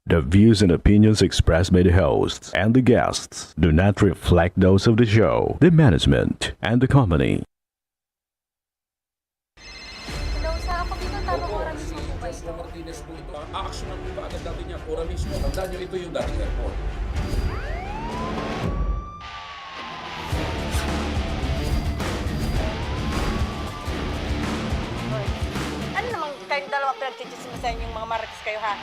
The views and opinions expressed by the hosts and the guests do not reflect those of the show, the management, and the company. Hello, sa ako dito, tamang Opo, oras si mo po ba Joshua ito? Martinez po ito. Aaksyonan po ba agad natin yan? Ora mismo. Tandaan nyo, ito yung dating airport. Hoy, ano namang kayong dalawa pinagchichismisan yung mga marites kayo, ha?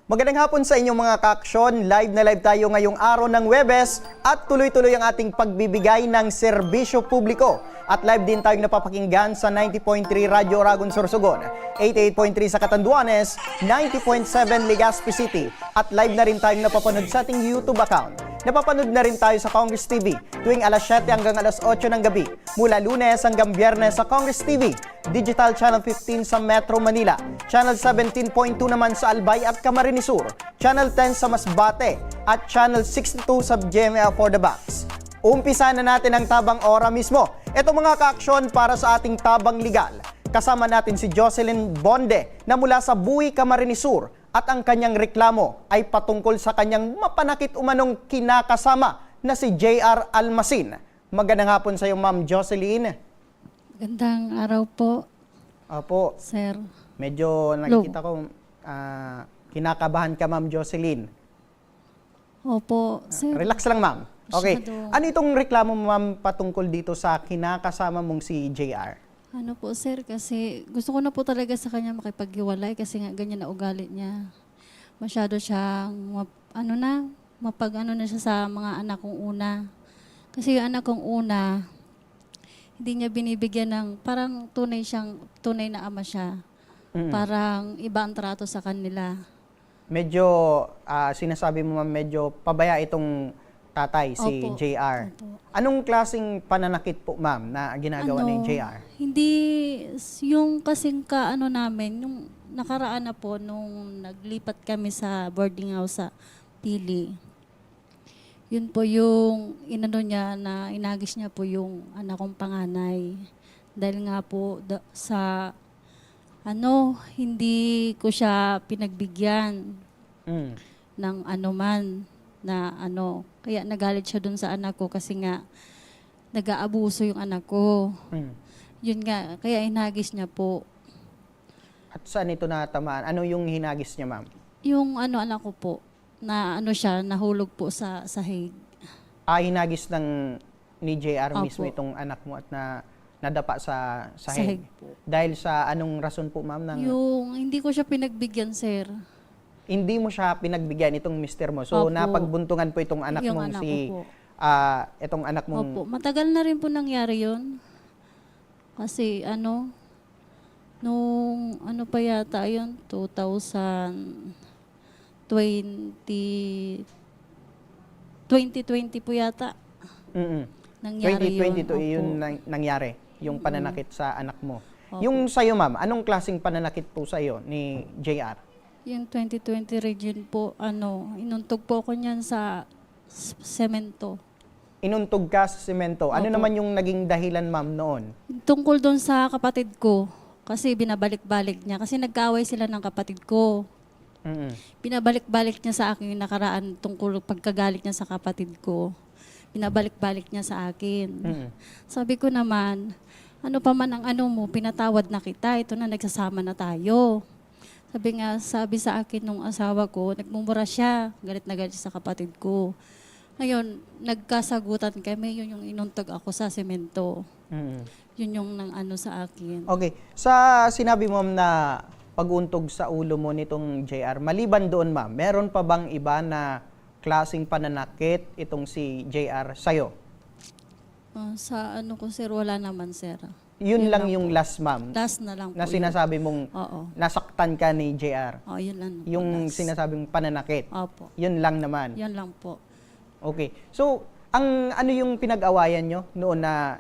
Magandang hapon sa inyong mga kaaksyon. Live na live tayo ngayong araw ng Huwebes at tuloy-tuloy ang ating pagbibigay ng serbisyo publiko. At live din tayong napapakinggan sa 90.3 Radyo Oragon Sorsogon, 88.3 sa Catanduanes, 90.7 Legazpi City. At live na rin tayong napapanood sa ating YouTube account. Napapanood na rin tayo sa Congress TV tuwing alas 7 hanggang alas 8 ng gabi. Mula Lunes hanggang Biyernes sa Congress TV, Digital Channel 15 sa Metro Manila, Channel 17.2 naman sa Albay at Camarines Sur, Channel 10 sa Masbate, at Channel 62 sa GMA for the Box. Umpisa na natin ang tabang ora mismo. Ito mga kaaksyon para sa ating tabang legal. Kasama natin si Jocelyn Bonde na mula sa Buhi, Camarines Sur, at ang kanyang reklamo ay patungkol sa kanyang mapanakit umanong kinakasama na si JR Almasin. Magandang hapon sa iyo, Ma'am Jocelyn. Magandang araw po, Opo, sir. medyo nakikita ko kinakabahan ka, Ma'am Jocelyn. Opo, sir. Relax lang, Ma'am. Okay. Masyado. Ano itong reklamo mo, Ma'am, patungkol dito sa kinakasama mong si JR? Ano po, sir, kasi gusto ko na po talaga sa kanya makipaghiwalay kasi nga ganyan na ugali niya. Masyado siyang, mapag-ano na siya sa mga anak kong una. Kasi yung anak kong una, hindi niya binibigyan ng, parang tunay na ama siya. Parang iba ang trato sa kanila. Medyo, sinasabi mo, Ma'am, medyo pabaya itong tatay, si Opo. JR. Opo. Anong klaseng pananakit po, Ma'am, na ginagawa ni JR? Hindi, yung kasing namin, yung nakaraan na po, nung naglipat kami sa boarding house sa Pili, yun po yung inano niya na inagis niya po yung anak kong panganay. Dahil nga po hindi ko siya pinagbigyan Mm. ng man na Kaya nagalit siya dun sa anak ko kasi nga nag-aabuso yung anak ko. Mm. Yun nga, kaya inagis niya po. At saan ito natamaan? Ano yung hinagis niya, Ma'am? Yung anak ko po, na siya, nahulog po sa sahig. Hinagis ni JR Opo. mismo itong anak mo at nadapa sa Sahig sahig. po. Dahil sa anong rason po, Ma'am? Yung hindi ko siya pinagbigyan, sir. Hindi mo siya pinagbigyan itong mister mo. So, Opo. napagbuntungan po itong anak Yung mong anak si... ko po. itong anak mong... Opo, matagal na rin po nangyari yun. Kasi nung pa yata yun, 2020 po yata. Mm-mm. Nangyari 2022 yun. yun Opo. nangyari, yung pananakit sa anak mo. Opo. Yung sa'yo, Ma'am, anong klaseng pananakit po sa'yo ni JR? Yung 2020 region po, inuntog po ako niyan sa semento. Inuntog ka sa semento. Ano Opo. naman yung naging dahilan, Ma'am, noon? Tungkol doon sa kapatid ko, kasi binabalik-balik niya. Kasi nagkaaway sila ng kapatid ko. Mm-mm. Binabalik-balik niya sa akin yung nakaraan tungkol pagkagalit niya sa kapatid ko. Binabalik-balik niya sa akin. Mm-mm. Sabi ko naman, ano pa man ang mo, pinatawad na kita. Ito na, nagsasama na tayo. Sabi sa akin nung asawa ko, nagmumura siya, galit na galit sa kapatid ko. Ngayon, nagkasagutan kami, yun yung inuntog ako sa semento. Mm. Yun yung nang sa akin. Okay. Sa sinabi mo na pag-untog sa ulo mo nitong JR. Maliban doon, ma'am, meron pa bang iba na klaseng pananakit itong si JR sa'yo? Sa ano ko, sir, wala naman, sir. Yun lang yung last, ma'am, Last na lang po na yun. sinasabi mong Oo. nasaktan ka ni JR. Yun lang po, Yung last. sinasabing pananakit. Opo. Yun lang naman. Yan lang po. Okay. So, ano yung pinag-awayan nyo noon na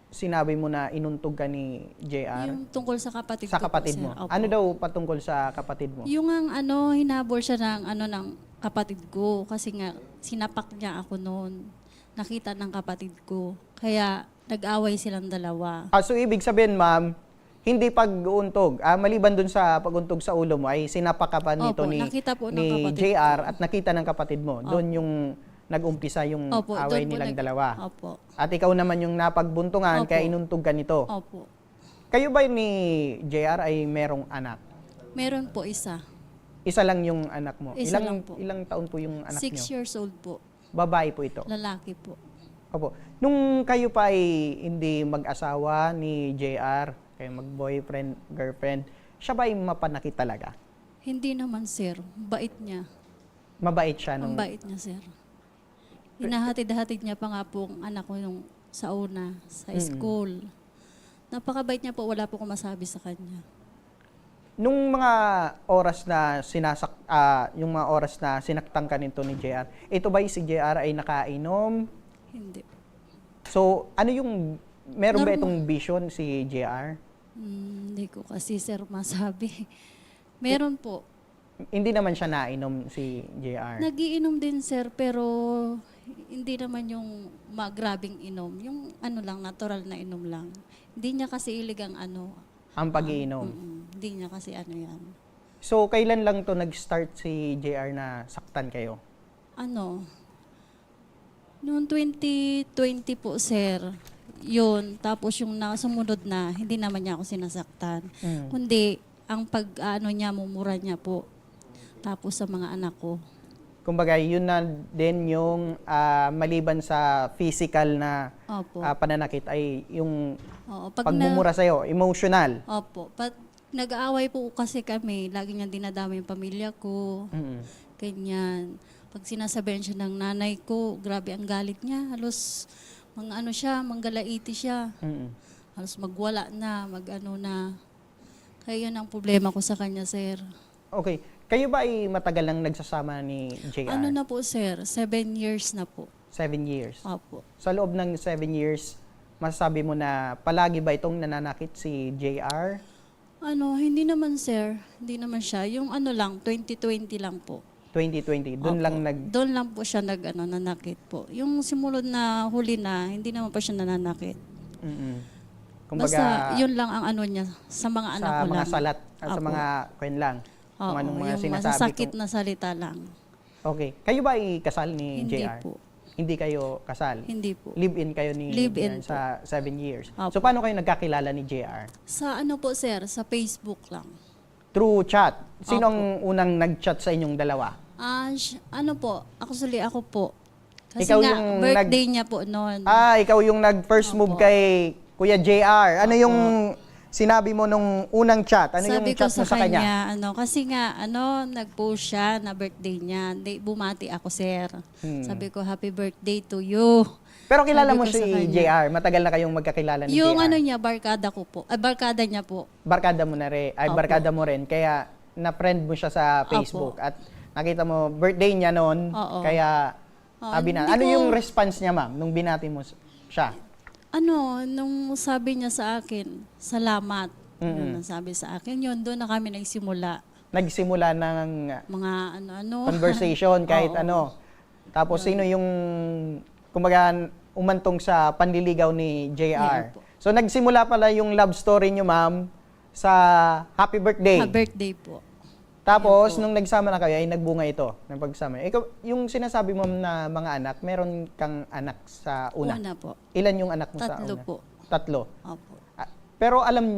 sinabi mo na inuntog ka ni JR? Yung tungkol sa kapatid Sa ko kapatid po, mo. sir. Opo. Ano daw patungkol sa kapatid mo? Yung ang hinabol siya ng kapatid ko kasi nga sinapak niya ako noon. Nakita ng kapatid ko. Kaya nag-away silang dalawa. So, ibig sabihin, ma'am, hindi pag-uuntog. Maliban dun sa pag-untog sa ulo mo, ay sinapak ka pa nito Opo, ni, nakita po ng ni kapatid JR ko. at nakita ng kapatid mo. Doon yung nag-umpisa yung Opo, away doon po nilang dalawa. Opo. At ikaw naman yung napagbuntungan, Opo. kaya inuntog ka nito. Opo. Kayo ba ni JR ay merong anak? Meron po isa. Isa lang yung anak mo. Isa lang po. Ilang taon po yung anak 6 nyo? years old po. Babae po ito. Lalaki po. Opo. Nung kayo pa ay hindi mag-asawa ni JR, kayo mag-boyfriend, girlfriend, siya ba ay mapanakit talaga? Hindi naman, sir. Bait niya. Mabait siya Ang nung... bait niya, sir. Hinahatid-hatid niya pa nga po ang anak ko yung sa una, sa school. Napakabait niya po. Wala po akong masabi sa kanya. Nung mga oras na yung mga oras na sinaktan ka nito ni JR, ito ba si JR ay nakainom? Hindi. So, ano yung... Meron ba Normal. itong vision si JR? Hindi ko kasi, sir, masabi. Meron po. Hindi naman siya nainom si JR. Nagiinom din, sir, pero hindi naman yung grabing inom. Yung lang, natural na inom lang. Hindi niya kasi iligang Ang pag-iinom. Hindi niya kasi yan. So, kailan lang to nag-start si JR na saktan kayo? Noong 2020 po, sir, yun. Tapos yung sumunod na, hindi naman niya ako sinasaktan. Kundi, ang niya, mumura niya po. Tapos sa mga anak ko. Kumbaga, yun na din yung maliban sa physical na Opo. pananakit ay yung Oo, pagmumura sa'yo, emotional. Opo. Nag-aaway po kasi kami. Lagi niyang dinadama yung pamilya ko. Mm-mm. Ganyan. Pag sinasabihan siya ng nanay ko, grabe ang galit niya. Halos manggalaiti siya. Mm-mm. Halos magwala na, na. Kaya yun ang problema ko sa kanya, sir. Okay. Kayo ba ay matagal nang nagsasama ni JR? Ano na po, sir? 7 years na po. 7 years. Opo. Sa loob ng 7 years, masasabi mo na palagi ba itong nananakit si JR? Hindi naman, sir. Hindi naman siya. Yung lang, 2020 lang po. 2020, doon Opo. lang Doon lang po siya nanakit po. Yung simulod na huli na, hindi naman pa siya nananakit. Mm-mm. Basta yun lang ang niya sa mga anak sa ko mga lang. salat at sa Opo. mga kwen lang. Oo, Kung anong mga yung sinasabi masasakit kong- na salita lang. Okay. Kayo ba ay kasal ni Hindi JR? po. Hindi kayo kasal? Hindi po. Live-in kayo ni Live-in JR sa 7 years. Opo. So, paano kayo nagkakilala ni JR? Sa po, sir? Sa Facebook lang. Through chat. Sino Opo. ang unang nag-chat sa inyong dalawa? Po? Actually, ako po. Kasi Ikaw nga, yung birthday niya po noon. Ikaw yung nag-first move Opo. kay Kuya JR. Ano yung sinabi mo nung unang chat? Ano Sabi yung ko chat mo sa kanya? kasi nga, nag-post siya na birthday niya. Bumati ako, sir. Sabi ko, happy birthday to you. Pero kilala Sabi mo ko si sa kanya. JR. Matagal na kayong magkakilala ni Yung JR. niya, barkada ko po. Barkada niya po. Barkada mo na rin. Ay, Opo. barkada mo rin. Kaya na-friend mo siya sa Facebook. At nakita mo, birthday niya noon. Oo. Kaya, Oo, na. hindi Ano ko- yung response niya, ma'am, nung binati mo siya? Nung sabi niya sa akin, salamat. Yun ang sabi sa akin. Yun, doon na kami nagsimula. Nagsimula ng Mga conversation kahit Oo. ano. Tapos sino yung kumbaga umantong sa panliligaw ni JR. Yeah, po. So nagsimula pala yung love story niyo, ma'am, sa happy birthday. birthday po. Tapos Yeah, po. nung nagsama na kayo ay nagbunga ito ng pagsama. Ikaw, yung sinasabi mo na mga anak, meron kang anak sa una. Una po. Ilan yung anak mo sa Tatlo una? po. Tatlo. Opo. Pero alam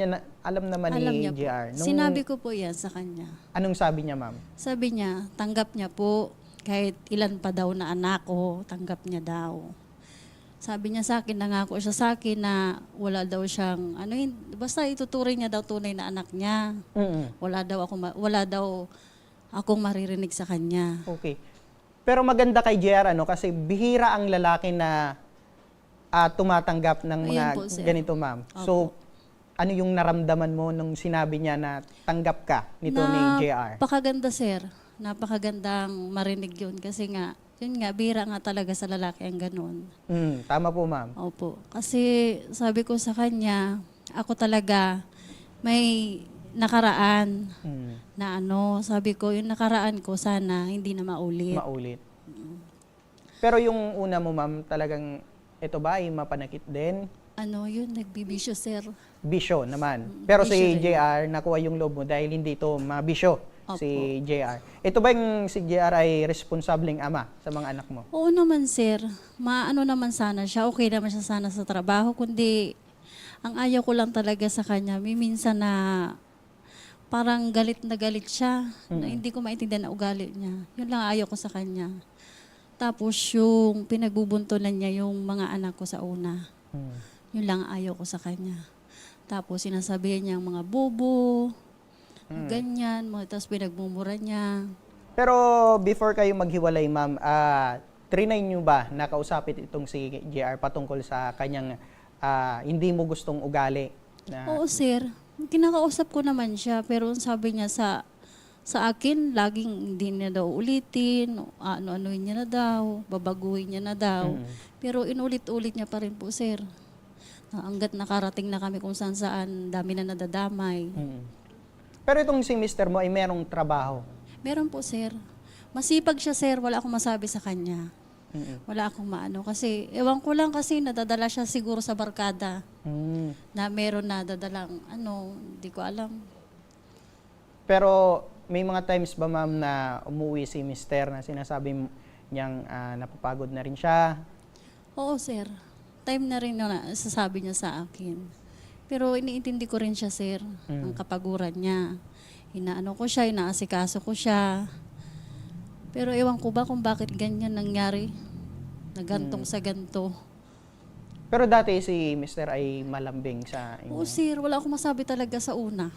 naman Alam ni niya po. JR. Sinabi ko po yan sa kanya. Anong sabi niya, ma'am? Sabi niya, tanggap niya po. Kahit ilan pa daw na anak ko, tanggap niya daw. Sabi niya sa akin, nangako siya sa akin na wala daw siyang, basta ituturing niya daw tunay na anak niya. Wala daw akong maririnig sa kanya. Okay. Pero maganda kay JR, kasi bihira ang lalaki na tumatanggap ng mga Ayun po, sir. ganito, ma'am. So, ano yung naramdaman mo nung sinabi niya na tanggap ka nito ni JR? Napakaganda, sir. Napakagandang marinig yun. Kasi nga, yun nga, bihira nga talaga sa lalaki ang ganun. Tama po, ma'am. Opo. Kasi sabi ko sa kanya, ako talaga may nakaraan na sabi ko, yung nakaraan ko sana hindi na maulit. Pero yung una mo, ma'am, talagang ito ba ay mapanakit din? Yun, nagbibisyo, sir. Bisyo naman. Pero si bisyo rin. JR, nakuha yung loob mo dahil hindi ito mabisyo si JR. Ito ba yung si JR ay responsableng ama sa mga anak mo? Oo naman, sir. Maano naman sana siya. Okay naman siya sana sa trabaho. Kundi, ang ayaw ko lang talaga sa kanya, may minsan na parang galit na galit siya. Na hindi ko maintindihan na ugali niya. Yun lang ayaw ko sa kanya. Tapos yung pinagbubuntulan niya yung mga anak ko sa una. Yun lang ayaw ko sa kanya. Tapos sinasabihan niya ang mga bobo, ganyan, tapos pinagmumura niya. Pero before kayo maghiwalay, ma'am, trinay nyo ba na kausapin itong si JR patungkol sa kanyang hindi mo gustong ugali? Oo, sir. Kinakausap ko naman siya, pero sabi niya sa akin, laging hindi niya daw ulitin, ano-anuin niya na daw, babaguhin niya na daw. Pero inulit-ulit niya pa rin po, sir. Hanggat nakarating na kami kung saan-saan, dami na nadadamay. Pero itong si Mr. mo ay merong trabaho. Meron po, sir. Masipag siya, sir. Wala akong masabi sa kanya. Wala akong maano. Kasi, ewan ko lang kasi nadadala siya siguro sa barkada. Na meron na dadalang, hindi ko alam. Pero may mga times ba, ma'am, na umuwi si Mr. na sinasabi niyang napapagod na rin siya? Oo, sir. Time na rin na sasabi niya sa akin. Pero iniintindi ko rin siya, sir. Ang kapaguran niya. Inaano ko siya, inaasikaso ko siya. Pero ewan ko ba kung bakit ganyan nangyari. Na gantong sa ganto. Pero dati si Mr. ay malambing sa inyo. Oo, sir. Wala akong masabi talaga sa una.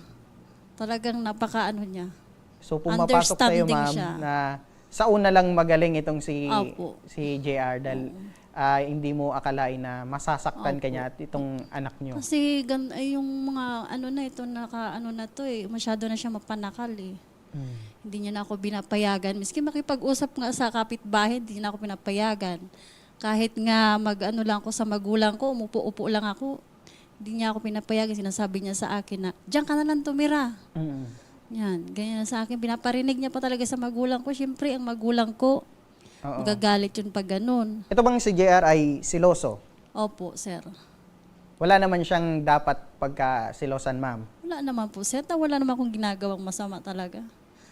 Talagang napakaano niya. So pumapasok sa'yo, Understanding ma'am, siya. na sa una lang magaling itong si Opo. JR dahil hindi mo akalain na masasaktan ka niya at itong anak niyo. Kasi yung mga masyado na siya mapanakal eh. Hindi niya na ako binapayagan. Miski makipag-usap nga sa kapitbahay, hindi na ako pinapayagan. Kahit nga lang ko sa magulang ko, umupo-upo lang ako, hindi niya ako pinapayagan. Sinasabi niya sa akin na, diyan ka na lang tumira. Yan, ganyan na sa akin. Pinaparinig niya pa talaga sa magulang ko. Siyempre, ang magulang ko, magagalit yun pag ganun. Ito bang si JR ay siloso? Opo, sir. Wala naman siyang dapat pagka-silosan, ma'am. Wala naman po, sir. Wala naman akong ginagawang masama talaga.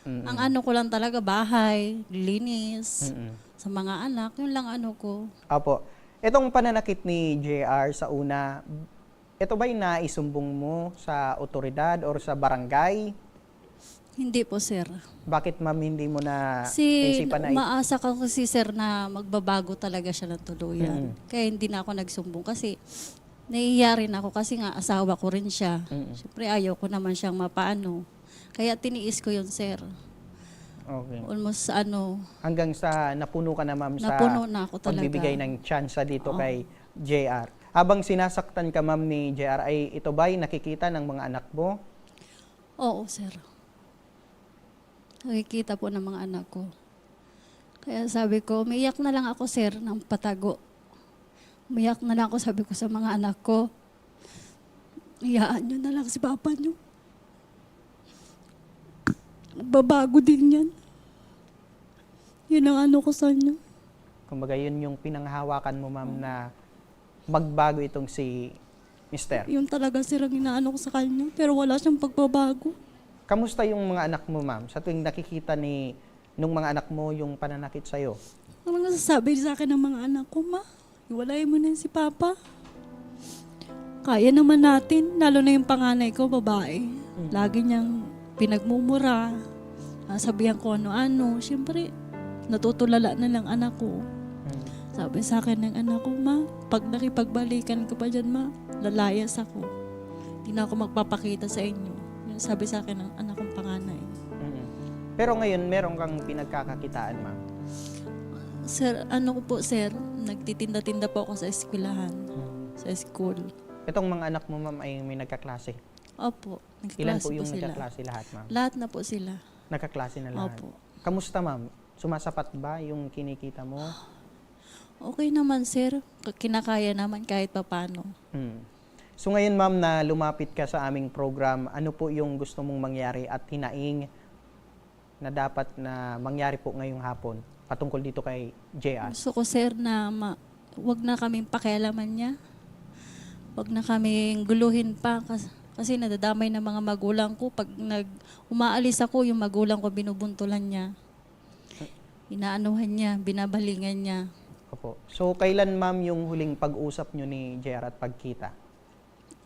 Ang ano ko lang talaga, bahay, linis, sa mga anak, yun lang ano ko. Opo. Itong pananakit ni JR sa una, ito ba'y naisumbong mo sa otoridad or sa barangay? Hindi po, sir. Bakit, ma'am, hindi mo na isipan na Umaasa ka kasi, sir, na magbabago talaga siya ng tuluyan. Kaya hindi na ako nagsumbong kasi nahihiya rin ako kasi nga asawa ko rin siya. Siyempre ayaw ko naman siyang mapaano. Kaya tiniis ko yun, sir. Okay. Almost Hanggang sa napuno ka na, ma'am, sa napuno na ako talaga. pagbibigay ng tsansa dito kay JR. Habang sinasaktan ka, ma'am, ni JR, ay ito ba'y nakikita ng mga anak mo? Oo, sir. Nakikita po ng mga anak ko. Kaya sabi ko, umiyak na lang ako, sir, ng patago. Umiyak na lang ako, sabi ko sa mga anak ko, iyaan nyo na lang si papa nyo. Babago din yan. Yun ang ano ko sa inyo. Kumbaga, yun yung pinanghawakan mo, ma'am, na magbago itong si Mr. Yun talaga, sir, ang inaano ko sa kanya. Pero wala siyang pagbabago. Kamusta yung mga anak mo, ma'am? Sa tuwing nakikita nung mga anak mo yung pananakit sa'yo? Ano nga sasabi sa akin ng mga anak ko, ma? Iwalay mo na si papa. Kaya naman natin, lalo na yung panganay ko, babae. Lagi niyang pinagmumura. Sabihan ko ano-ano. Siyempre, natutulala na lang anak ko. Sabi sa akin ng anak ko, ma, pag nakipagbalikan ka pa dyan, ma, lalayas ako. Hindi na ako magpapakita sa inyo. Yun sabi sa akin ng anak kong panganay. Pero ngayon, meron kang pinagkakakitaan, ma'am. Sir, ano ko po, sir, nagtitinda-tinda po ako sa eskwelahan, sa school. Itong mga anak mo, ma'am, ay may nagkaklase. Opo, Ilan nagkaklase po yung sila. nagkaklase lahat, ma'am? Lahat na po sila. Nagkaklase na lahat. Opo. Kamusta, ma'am? Sumasapat ba yung kinikita mo? Okay naman, sir. Kinakaya naman kahit papano. So ngayon, ma'am, na lumapit ka sa aming program, ano po yung gusto mong mangyari at hinaing na dapat na mangyari po ngayong hapon patungkol dito kay JR? Gusto ko, sir, na wag na kaming pakialaman niya. Wag na kaming guluhin pa kasi nadadamay ng mga magulang ko. Pag umaalis ako, yung magulang ko binubuntulan niya. Inaanuhan niya, binabalingan niya. Opo. So kailan, ma'am, yung huling pag-usap nyo ni JR at pagkita?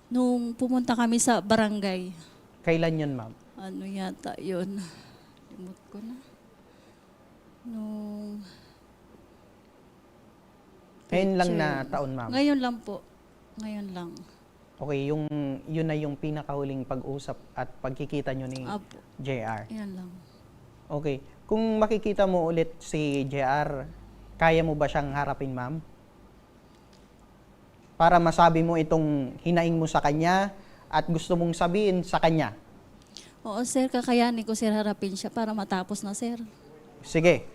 Nung pumunta kami sa barangay, Kailan yun, ma'am? ano yata yun? Limot ko na. Nung... Ngayon lang na taon, ma'am. Ngayon lang po. Ngayon lang. Okay, yun na yung pinakahuling pag-usap at pagkikita nyo ni Apo. JR. Yan lang. Okay. Kung makikita mo ulit si JR, kaya mo ba siyang harapin, ma'am? Para masabi mo itong hinaing mo sa kanya at gusto mong sabihin sa kanya. Oo, sir, kakayanin ko, sir, harapin siya para matapos na, sir. Sige.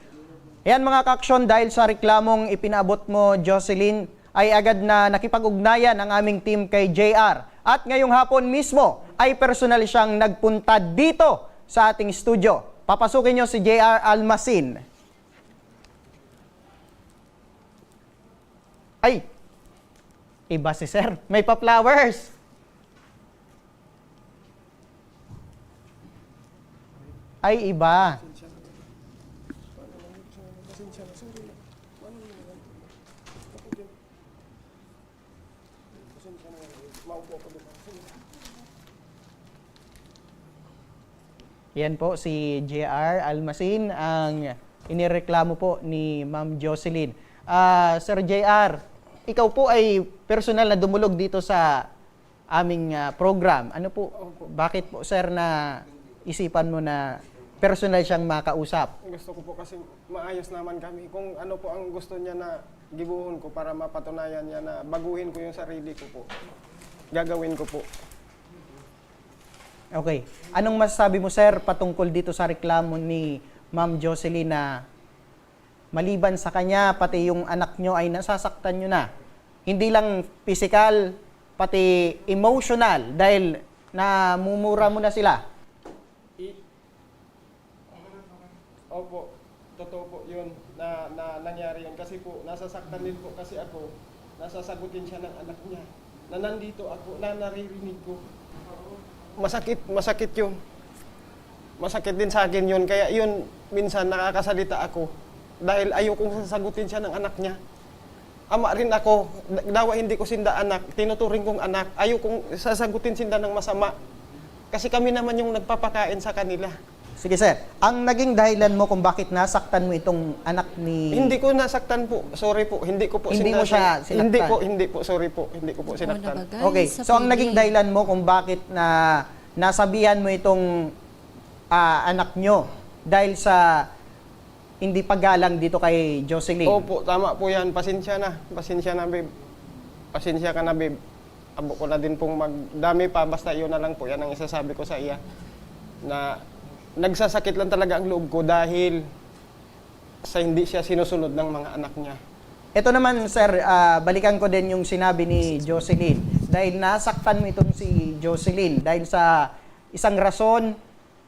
Ayan mga kaaksyon, dahil sa reklamong ipinabot mo, Jocelyn, ay agad na nakipag-ugnayan ang aming team kay JR. At ngayong hapon mismo ay personal siyang nagpunta dito sa ating studio. Papasukin nyo si JR Almacin. Ay! Iba si sir. May pa-flowers. Ay, iba. Yan po si JR Almacin ang inireklamo po ni Ma'am Jocelyn. Sir JR, ikaw po ay personal na dumulog dito sa aming program. Ano po, bakit po sir na isipan mo na personal siyang makausap? Gusto ko po kasi maayos naman kami. Kung ano po ang gusto niya na gibuhon ko para mapatunayan niya na baguhin ko yung sarili ko po. Gagawin ko po. Okay. Anong masasabi mo, sir, patungkol dito sa reklamo ni Ma'am Jocelyn na maliban sa kanya, pati yung anak nyo ay nasasaktan nyo na? Hindi lang physical, pati emotional dahil namumura mo na sila. Opo, totoo po yun na nangyari yun. Kasi po, nasasaktan din po kasi ako, nasasagutin siya ng anak niya. Na nandito ako, na naririnig ko. Masakit yun. Masakit din sa akin yun. Kaya yun, minsan nakakasalita ako. Dahil ayokong sasagutin siya ng anak niya. Ama rin ako, dawa hindi ko sinda anak, tinuturing kong anak. Ayokong sasagutin sinda ng masama. Kasi kami naman yung nagpapakain sa kanila. Sige, sir. Ang naging dahilan mo kung bakit nasaktan mo itong anak ni... Hindi ko nasaktan po. Sorry po. Hindi ko po Hindi mo siya sinaktan? Hindi po. Sorry po. Hindi ko po sinaktan. Okay. So, ang naging dahilan mo kung bakit na nasabihan mo itong anak nyo dahil sa hindi paggalang dito kay Jocelyn. Opo, tama po yan. Pasensya na. Pasensya na, babe. Pasensya ka na, babe. Abo ko na din pong magdami pa. Basta yun na lang po. Yan ang isasabi ko sa iya. Na nagsasakit lang talaga ang loob ko dahil sa hindi siya sinusunod ng mga anak niya. Ito naman, sir, balikan ko din yung sinabi ni Jocelyn. Dahil nasaktan mo itong si Jocelyn dahil sa isang rason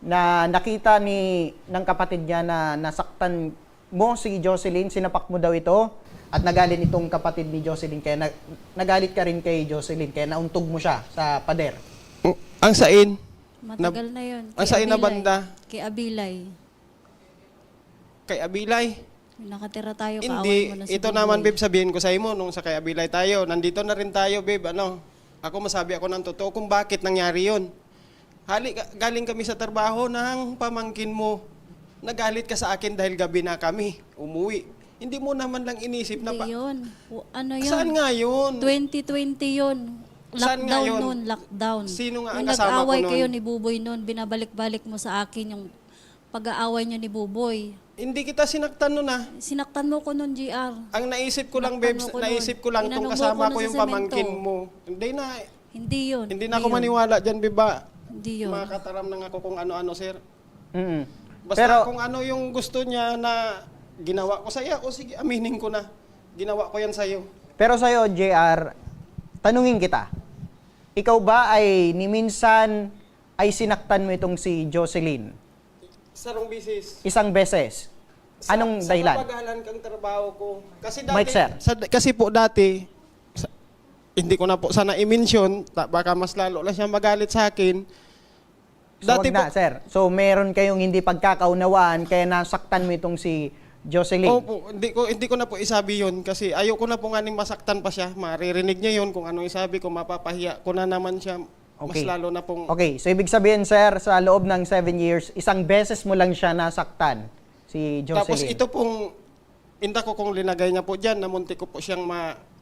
na nakita ng kapatid niya na nasaktan mo si Jocelyn, sinapak mo daw ito at nagalit itong kapatid ni Jocelyn kaya nagalit ka rin kay Jocelyn kaya nauntog mo siya sa pader. Ang sain? Matagal na yun. Ang sain na banda? Kay Abilay. Kay Abilay? Yung nakatira tayo, kaaway Hindi, mo na si ito Buboy. naman, babe, sabihin ko sa imo nung sa kay Abilay tayo. Nandito na rin tayo, babe. Ako masabi ako ng totoo kung bakit nangyari yon. Galing kami sa trabaho ng pamangkin mo. Nagalit ka sa akin dahil gabi na kami umuwi. Hindi mo naman lang inisip na Hindi yun. Ano yun? Saan nga yun? 2020 yun. Saan nga Lockdown yun? nun, lockdown. Sino nga ang Yung kasama ko nag-away nun? kayo ni Buboy nun, binabalik-balik mo sa akin yung pag-aaway niyo ni Buboy. Hindi kita sinaktan nun ah. Sinaktan mo ko nun, GR. Ang naisip ko lang, Sinaktan Bebs, mo ko nun. naisip ko lang Inano kung mo kasama ko ko nun yung sa pamangkin semento. mo. Hindi yun. Hindi na ako yun. maniwala dyan, Biba. Hindi yun. Makataram lang ako kung ano-ano, sir. Mm-mm. Basta Pero, kung ano yung gusto niya na ginawa ko sa'yo, o sige, aminin ko na. Ginawa ko yan sa'yo. pero sa'yo, JR, tanungin kita. Ikaw ba ay ni minsan ay sinaktan mo itong si Jocelyn? Sarong bisis. Isang beses. Anong Sa dahilan? kabagalan kang trabaho ko. Kasi dati, Mike, sir. kasi po dati, hindi ko na po sana i-mention, baka mas lalo lang siya magalit sa akin. So, wag na, sir. So, meron kayong hindi pagkakaunawaan kaya nasaktan mo itong si Jocelyn. Opo, hindi ko na po isabi yun kasi ayoko na po nga ning masaktan pa siya. Maririnig niya yun kung anong isabi ko, mapapahiya ko na naman siya. Mas Okay. lalo na pong... Okay, so ibig sabihin, sir, sa loob ng 7 years, isang beses mo lang siya nasaktan, si Jocelyn. Tapos ito pong, inda ko kung linagay niya po dyan, namunti ko po siyang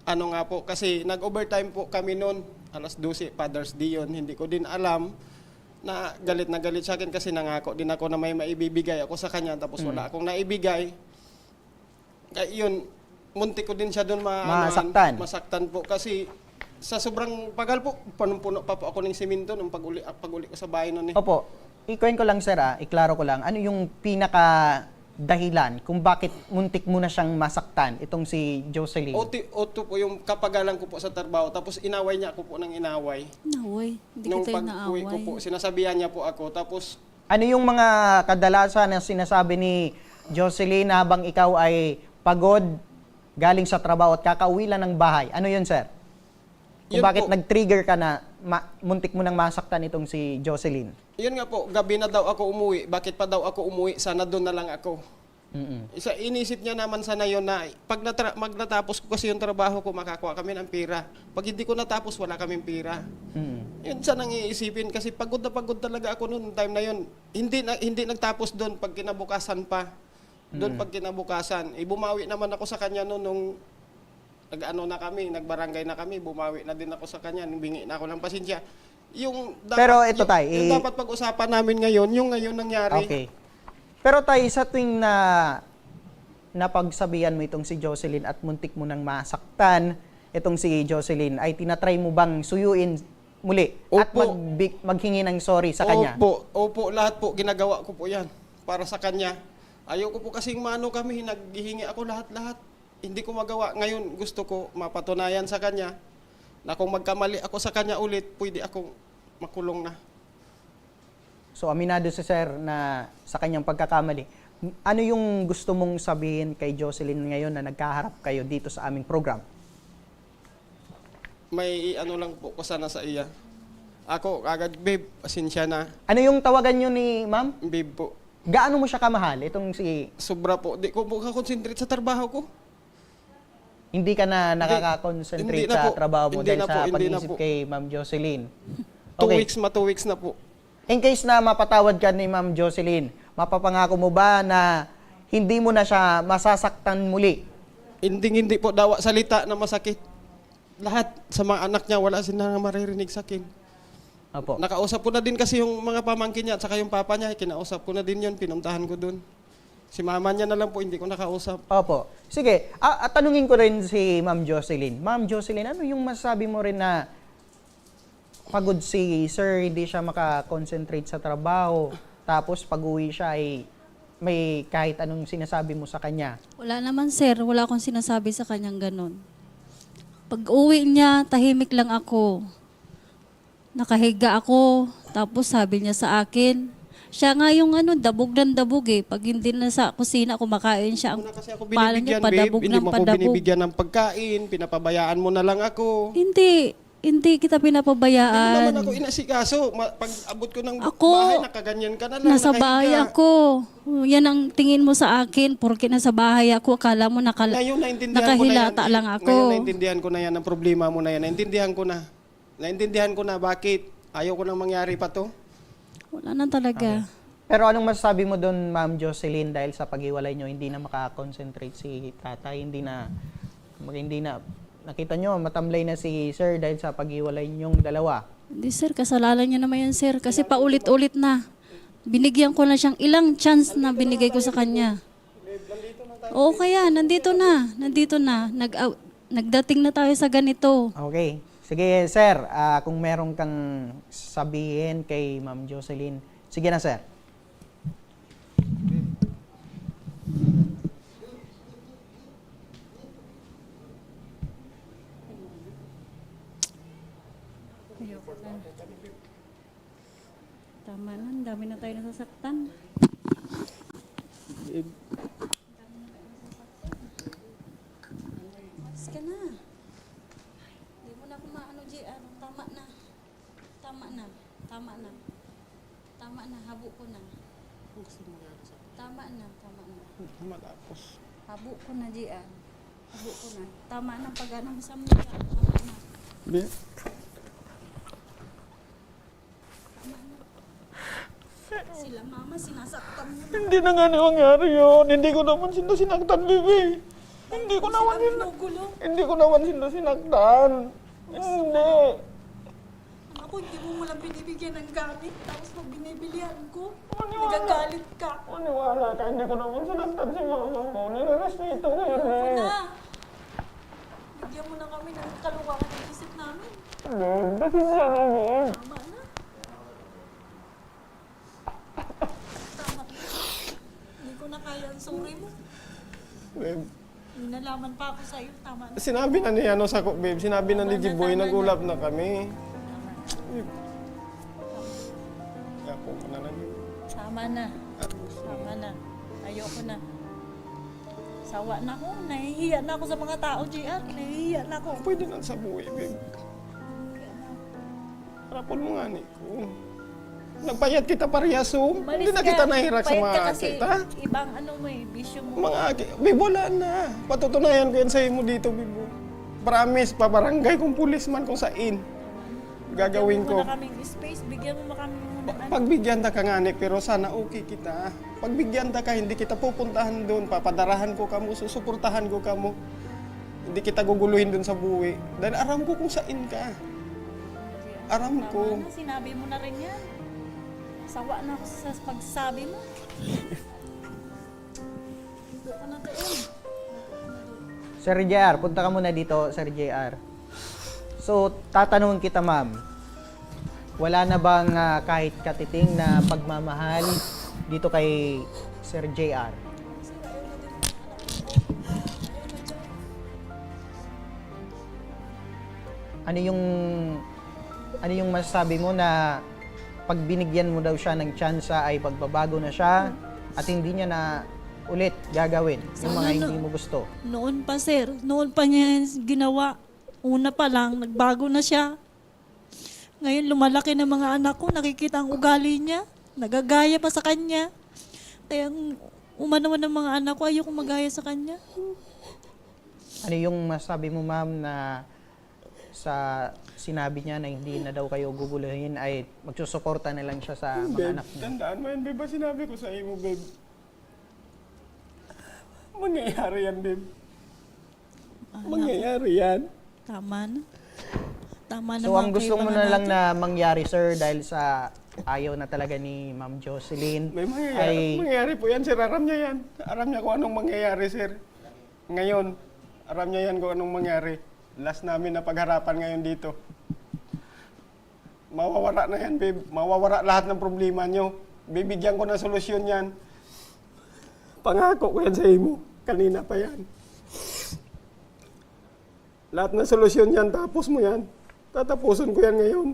ano nga po, kasi nag-overtime po kami noon, alas 12, Father's Day yun, hindi ko din alam na galit sa akin kasi nangako din ako na may maibibigay ako sa kanya, tapos wala akong naibigay. Kaya yun, munti ko din siya doon Masaktan. masaktan po kasi sa sobrang pagal po, punong-puno pa po ako ng simento nung pag-uli ko sa bahay noon eh. Opo, ikuhin ko lang, sir, iklaro ko lang, ano yung pinaka dahilan kung bakit muntik mo na siyang masaktan itong si Jocelyn? Oto po yung kapagalan ko po sa trabaho, tapos inaway niya ako po ng inaway. Naway. Hindi Nung kita pag-uwi ko inaaway. po, sinasabihan niya po ako, tapos Ano yung mga kadalasan na sinasabi ni Jocelyn habang ikaw ay pagod, galing sa trabaho at kakauwi lang ng bahay? Ano yun, sir? Kung Yun bakit po. nag-trigger ka na muntik mo nang masaktan itong si Jocelyn? yun nga po, gabi na daw ako umuwi. Bakit pa daw ako umuwi? Sana doon na lang ako. Isa inisip niya naman sana yon na pag natapos ko kasi yung trabaho ko, makakuha kami ng pera. Pag hindi ko natapos, wala kaming pera. Yun sana ang iisipin kasi pagod na pagod talaga ako noon time na yun. Hindi nagtapos doon pag kinabukasan pa. Doon pag kinabukasan, bumawi naman ako sa kanya noon nung nagbarangay na kami, bumawi na din ako sa kanya, bingi na ako ng pasensya. Yung dapat, Pero ito, tay, yung dapat pag-usapan namin ngayon, yung ngayon nangyari. Okay. Pero tayo, sa tuwing na napagsabihan mo itong si Jocelyn at muntik mo nang masaktan itong si Jocelyn, ay tinatry mo bang suyuin muli at Opo. maghingi ng sorry sa kanya? Opo, lahat po, ginagawa ko po yan para sa kanya. Ayoko po kasing mano kami, naghihingi ako lahat-lahat. Hindi ko magawa. Ngayon, gusto ko mapatunayan sa kanya na kung magkamali ako sa kanya ulit, pwede akong makulong na. So, aminado si sir na sa kanyang pagkakamali. Ano yung gusto mong sabihin kay Jocelyn ngayon na nagkaharap kayo dito sa aming program? May lang po ko sana sa iya. Ako, agad, babe, pasensya na. Ano yung tawagan nyo ni ma'am? Babe po, Gaano mo siya kamahal? Itong si... sobra po. Di ko po concentrate sa trabaho ko. Hindi ka na nakaka-concentrate Hindi na sa po. trabaho mo Hindi dahil na po, sa hindi na pag-iisip po. kay Ma'am Jocelyn. 2 Okay. weeks, 2 weeks na po. In case na mapatawad ka ni Ma'am Jocelyn, mapapangako mo ba na hindi mo na siya masasaktan muli? Hindi po dawa salita na masakit. Lahat sa mga anak niya, wala sila maririnig sa akin. Opo. Nakausap ko na din kasi yung mga pamangkin niya at saka yung papa niya, kinausap ko na din yun, pinuntahan ko dun. Si mama niya na lang po, hindi ko nakausap. Opo. Sige, at tanungin ko rin si Ma'am Jocelyn. Ma'am Jocelyn, ano yung masabi mo rin na pagod si sir, hindi siya makakonsentrate sa trabaho, tapos pag-uwi siya ay may kahit anong sinasabi mo sa kanya? Wala naman, sir. Wala akong sinasabi sa kanyang ganun. Pag uwi niya, tahimik lang ako. Nakahiga ako. Tapos sabi niya sa akin, siya nga yung dabog ng dabog eh. Pag hindi na sa kusina kumakain siya, ang Una kasi ako pala niya binibigyan, babe. padabog Hindi ng mo ako padabog. binibigyan ng pagkain, pinapabayaan mo na lang ako. Hindi kita Hindi naman pinapabayaan. ako inasikaso. Pag abot ko ng Ako, bahay, nakaganyan ka na lang. Nasa nakahiga. bahay ako. Yan ang tingin mo sa akin. Porque nasa bahay ako, akala mo Ngayon, naintindihan ko na yan. nakahilata lang ako. Ngayon, naintindihan ko na yan ang problema mo na yan. Naintindihan ko na bakit. Ayaw ko nang mangyari pa to. Wala na talaga. Pero anong masasabi mo doon, Ma'am Jocelyn, dahil sa paghiwalay nyo, hindi na makakonsentrate si tatay, hindi na, nakita nyo, matamlay na si sir dahil sa paghiwalay nyong dalawa. Hindi sir, kasalanan niya naman yan sir. Kasi paulit-ulit na. Binigyan ko na siyang ilang chance na binigay ko sa kanya. Oo kaya, nandito na. Nagdating na tayo sa ganito. Okay. Sige, sir, kung meron kang sabihin kay Ma'am Jocelyn, sige na, sir. Tama na, ang dami na tayo nasasaktan. Mas ka na. Hindi mo na ako maano, JR. Tama na. Tama na. Tama na. Tama na, habo ko na. Tama na, tama na. Matapos. Habo ko na, JR. Habo ko na. Tama na, pag-ano mo sa mga. Tama na. Babe, Sila mama, sinasaktan mo na. hindi na nga nangyari yun. Hindi ko naman sila sinaktan, baby. Hindi ko naman sila. Gulo. Hindi ko naman sila sinaktan. Hindi. Ako, hindi mo lang binibigyan ng gamit. Tapos pag binibilihan ko, nagagalit ka. Maniwala ka, hindi ko naman sinaktan si mama mo. Nilarespeto ko yun Ako eh. na. Bigyan mo na kami ng kaluwakan ng isip namin. Bakit siya namin? Tama na. Tama na. Hindi ko na kaya ang sorry mo. Babe, May nalaman pa ako sa'yo. Tama na. sinabi na ni ano sa babe, sinabi na ni Jiboy, nag-ulap na kami. Ako ko na lang yun. Tama na. Tama na. Ayoko na. Sawa na ako. Nahihiya na ako sa mga tao, JR. Nahihiya na ako. Pwede na sa buhay, babe. Rapol mo nga ni ko. Nagpayat kita parehas, oh. Hindi na kita nahirak sa mga kita. Ibang ano mo eh, bisyo mo. Mga babe, wala na. Patutunayan ko yan sa'yo mo dito, babe. Promise, pabarangay kong pulisman kung saan. Gagawin Bigyan ko. mo na kaming space, bigyan mo kami muna. Pagbigyan ta ka nga ni, pero sana okay kita. Pagbigyan ta ka, hindi kita pupuntahan doon. Papadarahan ko kamo, susuportahan ko kamo. Hindi kita guguluhin doon sa buwi. Dahil aram ko kung saan ka. Aram ko. Tama na, sinabi mo na rin yan. Sawa na ako sa pagsabi mo. Doon ka na doon. Sir JR, punta ka muna dito, Sir JR. So, tatanungin kita, ma'am. Wala na bang kahit katiting na pagmamahal dito kay Sir JR? Ano yung masasabi mo na pag binigyan mo daw siya ng tsansa ay pagbabago na siya at hindi niya na ulit gagawin yung mga hindi mo gusto? Noon pa sir, noon pa niya ginawa. Una pa lang, nagbago na siya. Ngayon lumalaki na mga anak ko, nakikita ang ugali niya. Nagagaya pa sa kanya. Kaya umano ng mga anak ko, ayoko magaya sa kanya. Ano yung masabi mo, ma'am, na sa sinabi niya na hindi na daw kayo guguluhin ay magsusuporta na lang siya sa mga Babe, anak niya? tandaan mo yan, babe. Ba sinabi ko sa iyo, babe? Mangyayari yan, babe. Mangyayari yan. Tama na. Tama na So, ang mga gusto mo kaibigan na lang natin. na mangyari, sir, dahil sa ayaw na talaga ni Ma'am Jocelyn, May mangyayari po yan, sir. Aram niya yan. Aram niya kung anong mangyayari, sir. Ngayon, aram niya yan kung anong mangyari. Last namin na pagharapan ngayon dito. Mawawala na yan, babe. Mawawala lahat ng problema niyo. Bibigyan ko ng solusyon yan. Pangako ko yan sa imo. Kanina pa yan. Lahat ng solusyon yan, tapos mo yan. Tatapusin ko yan ngayon.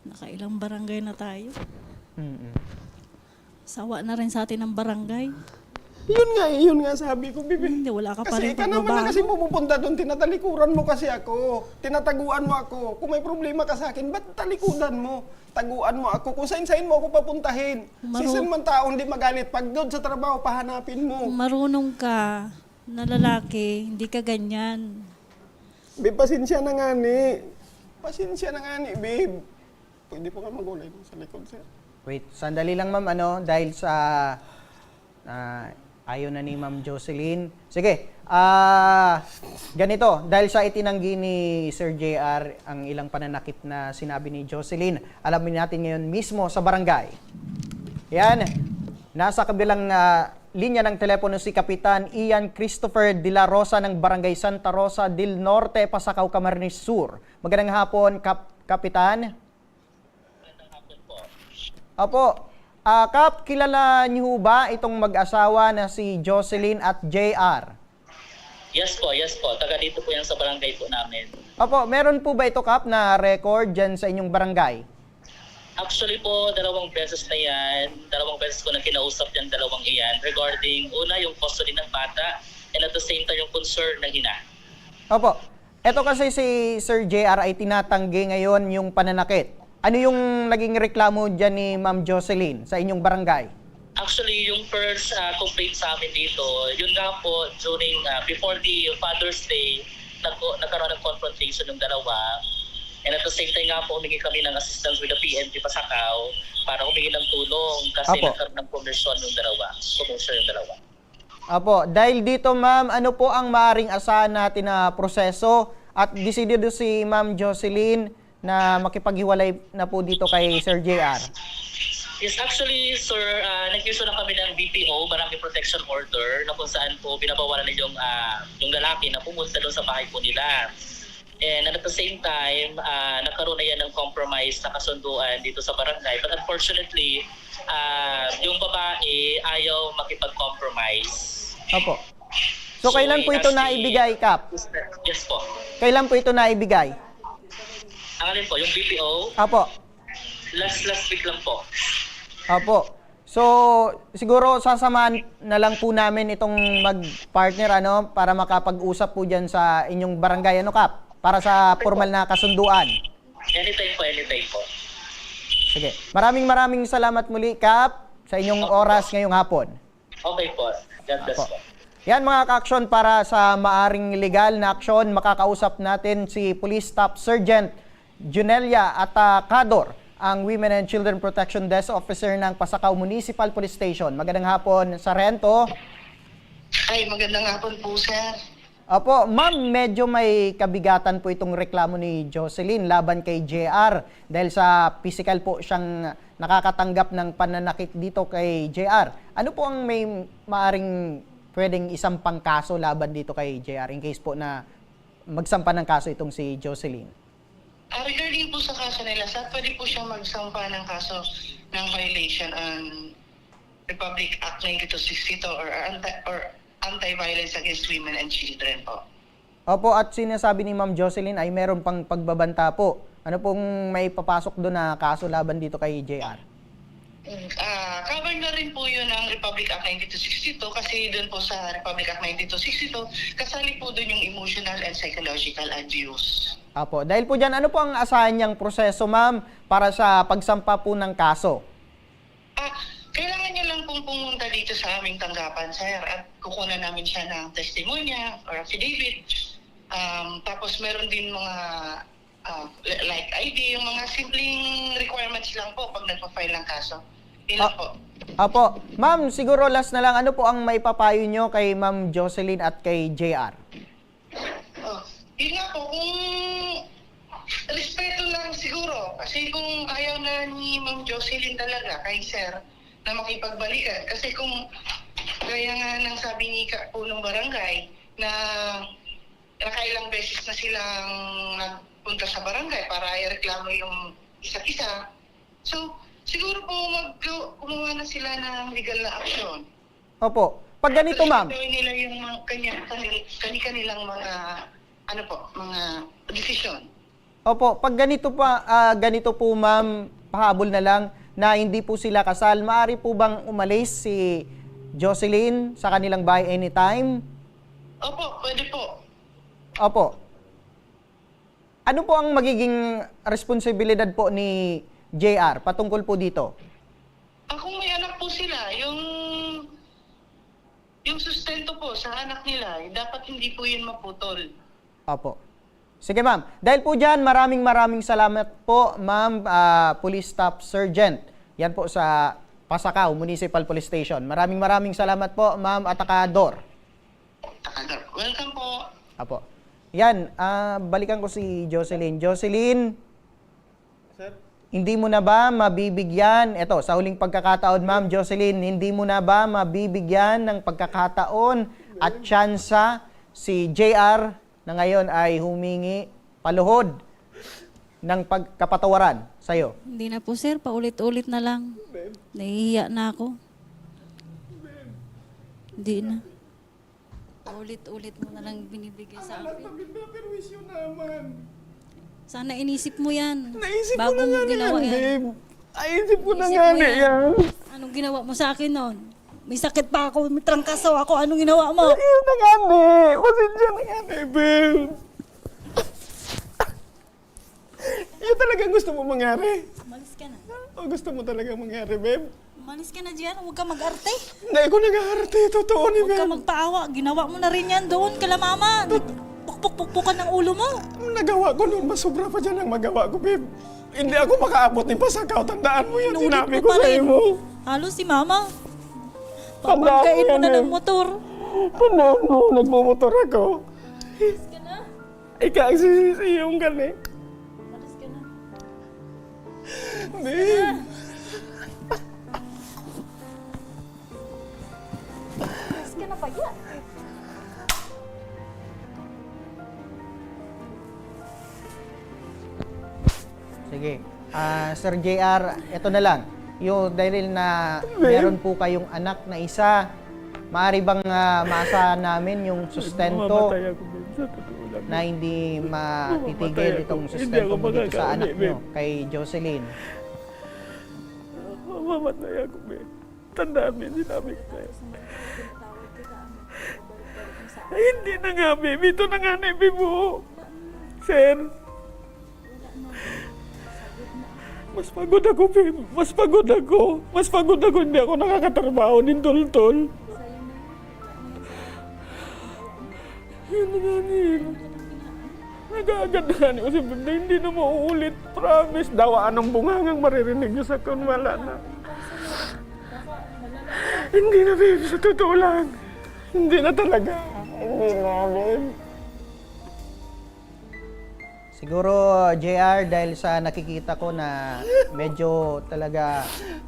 Nakailang barangay na tayo. Mm-mm. Sawa na rin sa atin ang barangay. Yun nga sabi ko, bibi. Hindi, wala ka pa Kasi rin ikaw naman na pagbabago. kasi pupunta doon, tinatalikuran mo kasi ako. Tinataguan mo ako. Kung may problema ka sa akin, ba't talikudan mo? Taguan mo ako. Kung saan mo ako papuntahin. Sisan man tao, hindi magalit. Pag doon sa trabaho, pahanapin mo. Kung marunong ka na lalaki, hindi ka ganyan. Babe, pasensya na nga ni. Pasensya na nga ni, babe. Pwede po ka magulay mo sa likod, sir. Wait, sandali lang ma'am, dahil sa ayaw na ni Ma'am Jocelyn. Sige, ganito, dahil sa itinanggi ni Sir JR ang ilang pananakit na sinabi ni Jocelyn, alamin natin ngayon mismo sa barangay. Yan, nasa kabilang linya ng telepono si Kapitan Ian Christopher de la Rosa ng Barangay Santa Rosa del Norte, Pasakaw, Camarines Sur. Magandang hapon, Kapitan. Opo. Kap, kilala niyo ba itong mag-asawa na si Jocelyn at JR? Yes po. Taga dito po yan sa barangay po namin. Opo, meron po ba ito, Kap, na record dyan sa inyong barangay? Actually po, 2 beses na yan. 2 beses ko na kinausap yan, 2 iyan. Regarding, una, yung custody ng bata, and at the same time, yung concern ng ina. Opo. Ito kasi si Sir JR ay tinatanggi ngayon yung pananakit. Ano yung naging reklamo dyan ni Ma'am Jocelyn sa inyong barangay? Actually, yung first complaint sa amin dito, yun nga po, during, before the Father's Day, nagkaroon ng confrontation ng dalawa. And at the same time nga po, humingi kami ng assistance with the PNP Pasakaw para humingi ng tulong kasi Apo. nagkaroon ng commotion yung dalawa. Opo, dahil dito ma'am, ano po ang maaring asahan natin na proseso at desidido si Ma'am Jocelyn na makipaghiwalay na po dito kay Sir JR? Yes, actually, sir, nag-issue na kami ng BPO, Barangay Protection Order, na kung saan po binabawalan na yung lalaki na pumunta doon sa bahay po nila. And at the same time, nagkaroon na yan ng compromise na kasunduan dito sa barangay. But unfortunately, yung babae ayaw makipag-compromise. Opo. So kailan po ito naibigay, Kap? Yes po. Kailan po ito naibigay? Ang alin po, yung BPO, Opo. last week lang po. Opo. So, siguro sasamahan na lang po namin itong mag-partner para makapag-usap po dyan sa inyong barangay, Kap? Para sa formal na kasunduan. Anytime po. Sige. Maraming salamat muli, Kap, sa inyong oras ngayong hapon. Okay po. God bless Opo. po. Yan mga ka-aksyon, para sa maaring legal na aksyon, makakausap natin si Police Staff Sergeant Junelia Atacador, ang Women and Children Protection Desk Officer ng Pasakaw Municipal Police Station. Magandang hapon, Sargento. Ay, magandang hapon po, sir. Opo, ma'am, medyo may kabigatan po itong reklamo ni Jocelyn laban kay JR dahil sa physical po siyang nakakatanggap ng pananakit dito kay JR. Ano po ang may maaring pwedeng isampang kaso laban dito kay JR in case po na magsampa ng kaso itong si Jocelyn? Regarding po sa kaso nila, sir, pwede po siyang magsampa ng kaso ng violation on Republic Act 9262 or Anti-Violence Against Women and Children po. Opo, at sinasabi ni Ma'am Jocelyn ay meron pang pagbabanta po. Ano pong may papasok doon na kaso laban dito kay JR? Covered na rin po yun ng Republic Act 9262 kasi doon po sa Republic Act 9262, kasali po doon yung emotional and psychological abuse. Opo, dahil po dyan, ano po ang asahan niyang proseso, ma'am, para sa pagsampa po ng kaso? Kailangan niya lang pong pumunta dito sa aming tanggapan, sir, at kukunan namin siya ng testimonya or affidavit. Tapos meron din mga like ID, yung mga simpleng requirements lang po pag nagpa-file ng kaso. Ilan po? Opo. Ma'am, siguro last na lang, ano po ang maipapayo niyo kay Ma'am Jocelyn at kay JR? Yun nga po, kung respeto lang siguro. Kasi kung ayaw na ni Ma'am Jocelyn talaga kay sir na makipagbalikan. Kasi kung gaya nga ng sabi ni Punong Barangay na nakailang beses na silang nagpunta sa barangay para ireklamo yung isa't isa. So, siguro po gumawa na sila ng legal na aksyon. Opo. Pag ganito, ma'am. Gawin nila yung kanilang mga mga desisyon. Opo, pag ganito po, ma'am, pahabol na lang na hindi po sila kasal, maaari po bang umalis si Jocelyn sa kanilang bahay anytime? Opo, pwede po. Opo. Ano po ang magiging responsibilidad po ni JR patungkol po dito? Kung may anak po sila, yung sustento po sa anak nila, dapat hindi po yun maputol. Opo. Sige, ma'am. Dahil po dyan, maraming salamat po, ma'am, Police Staff Sergeant Yan po sa Pasakaw Municipal Police Station. Maraming salamat po, Ma'am Atakador. Welcome po. Apo. Yan, balikan ko si Jocelyn. Jocelyn, hindi mo na ba mabibigyan, eto, sa huling pagkakataon, Ma'am Jocelyn, hindi mo na ba mabibigyan ng pagkakataon at tsansa si JR na ngayon ay humingi paluhod ng pagkapatawaran sa'yo? Hindi na po sir, paulit-ulit na lang. Nahihiya na ako. Hindi na. Paulit-ulit mo na lang binibigay sa akin. Perwisyo naman. Sana inisip mo yan. Naisip bago ko na mo nga ginawa yan, yan. babe. Naisip ko na Isip nga mo na yan. yan. Anong ginawa mo sa akin noon? May sakit pa ako, may trangkaso ako. Anong ginawa mo? Ayun na nga na. Pasensya na nga na, babe. Yun talagang gusto mo mangyari. Umalis ka na. O gusto mo talaga mangyari, babe? Umalis ka na dyan. Huwag ka mag-arte. Hindi ako nag-aarte. Totoo ni Huwag ka babe. magpaawa. Ginawa mo na rin yan doon, kala mama. Pukpuk-pukpukan ng ulo mo. Nagawa ko noon. Mas sobra pa dyan ang magawa ko, babe. Hindi ako makaabot ni Pasakaw. Tandaan mo yan. Inulit Sinabi mo ko pa sa rin. iyo. Halos si mama. Tandaan mo Pabangkain mo yan, na eh. ng motor. Tandaan mo. Nagmumotor ako. Umalis ka na. Ikaw ang sisiyong ka na. Umalis ka na. Babe. Umalis ka na pa yan. Sige. Sir JR, ito na lang. Yung dahil na meron po kayong anak na isa, maaari bang maasahan namin yung sustento Mamamatay ako, babe. Sa totoo lang. na hindi matitigil Mamamatay itong ako. Hindi sustento ako mo dito sa makakauli, anak nyo, babe. kay Jocelyn? Mamamatay ako, babe. Tandaan mo yung sinabi ko sa'yo. Ay, hindi na nga, babe. Ito na nga, babe mo. Sir. Mas pagod ako, babe. Mas pagod ako. Mas pagod ako. Hindi ako nakakatrabaho ng tol-tol. Yun na nga, Nil. Nag-aagad na nga kasi babe, na hindi na mauulit. Promise. Daw, anong bungangang maririnig niyo sa kun wala na. Hindi na, babe. Sa totoo lang. Hindi na talaga. Hindi na, babe. Siguro, JR, dahil sa nakikita ko na medyo talaga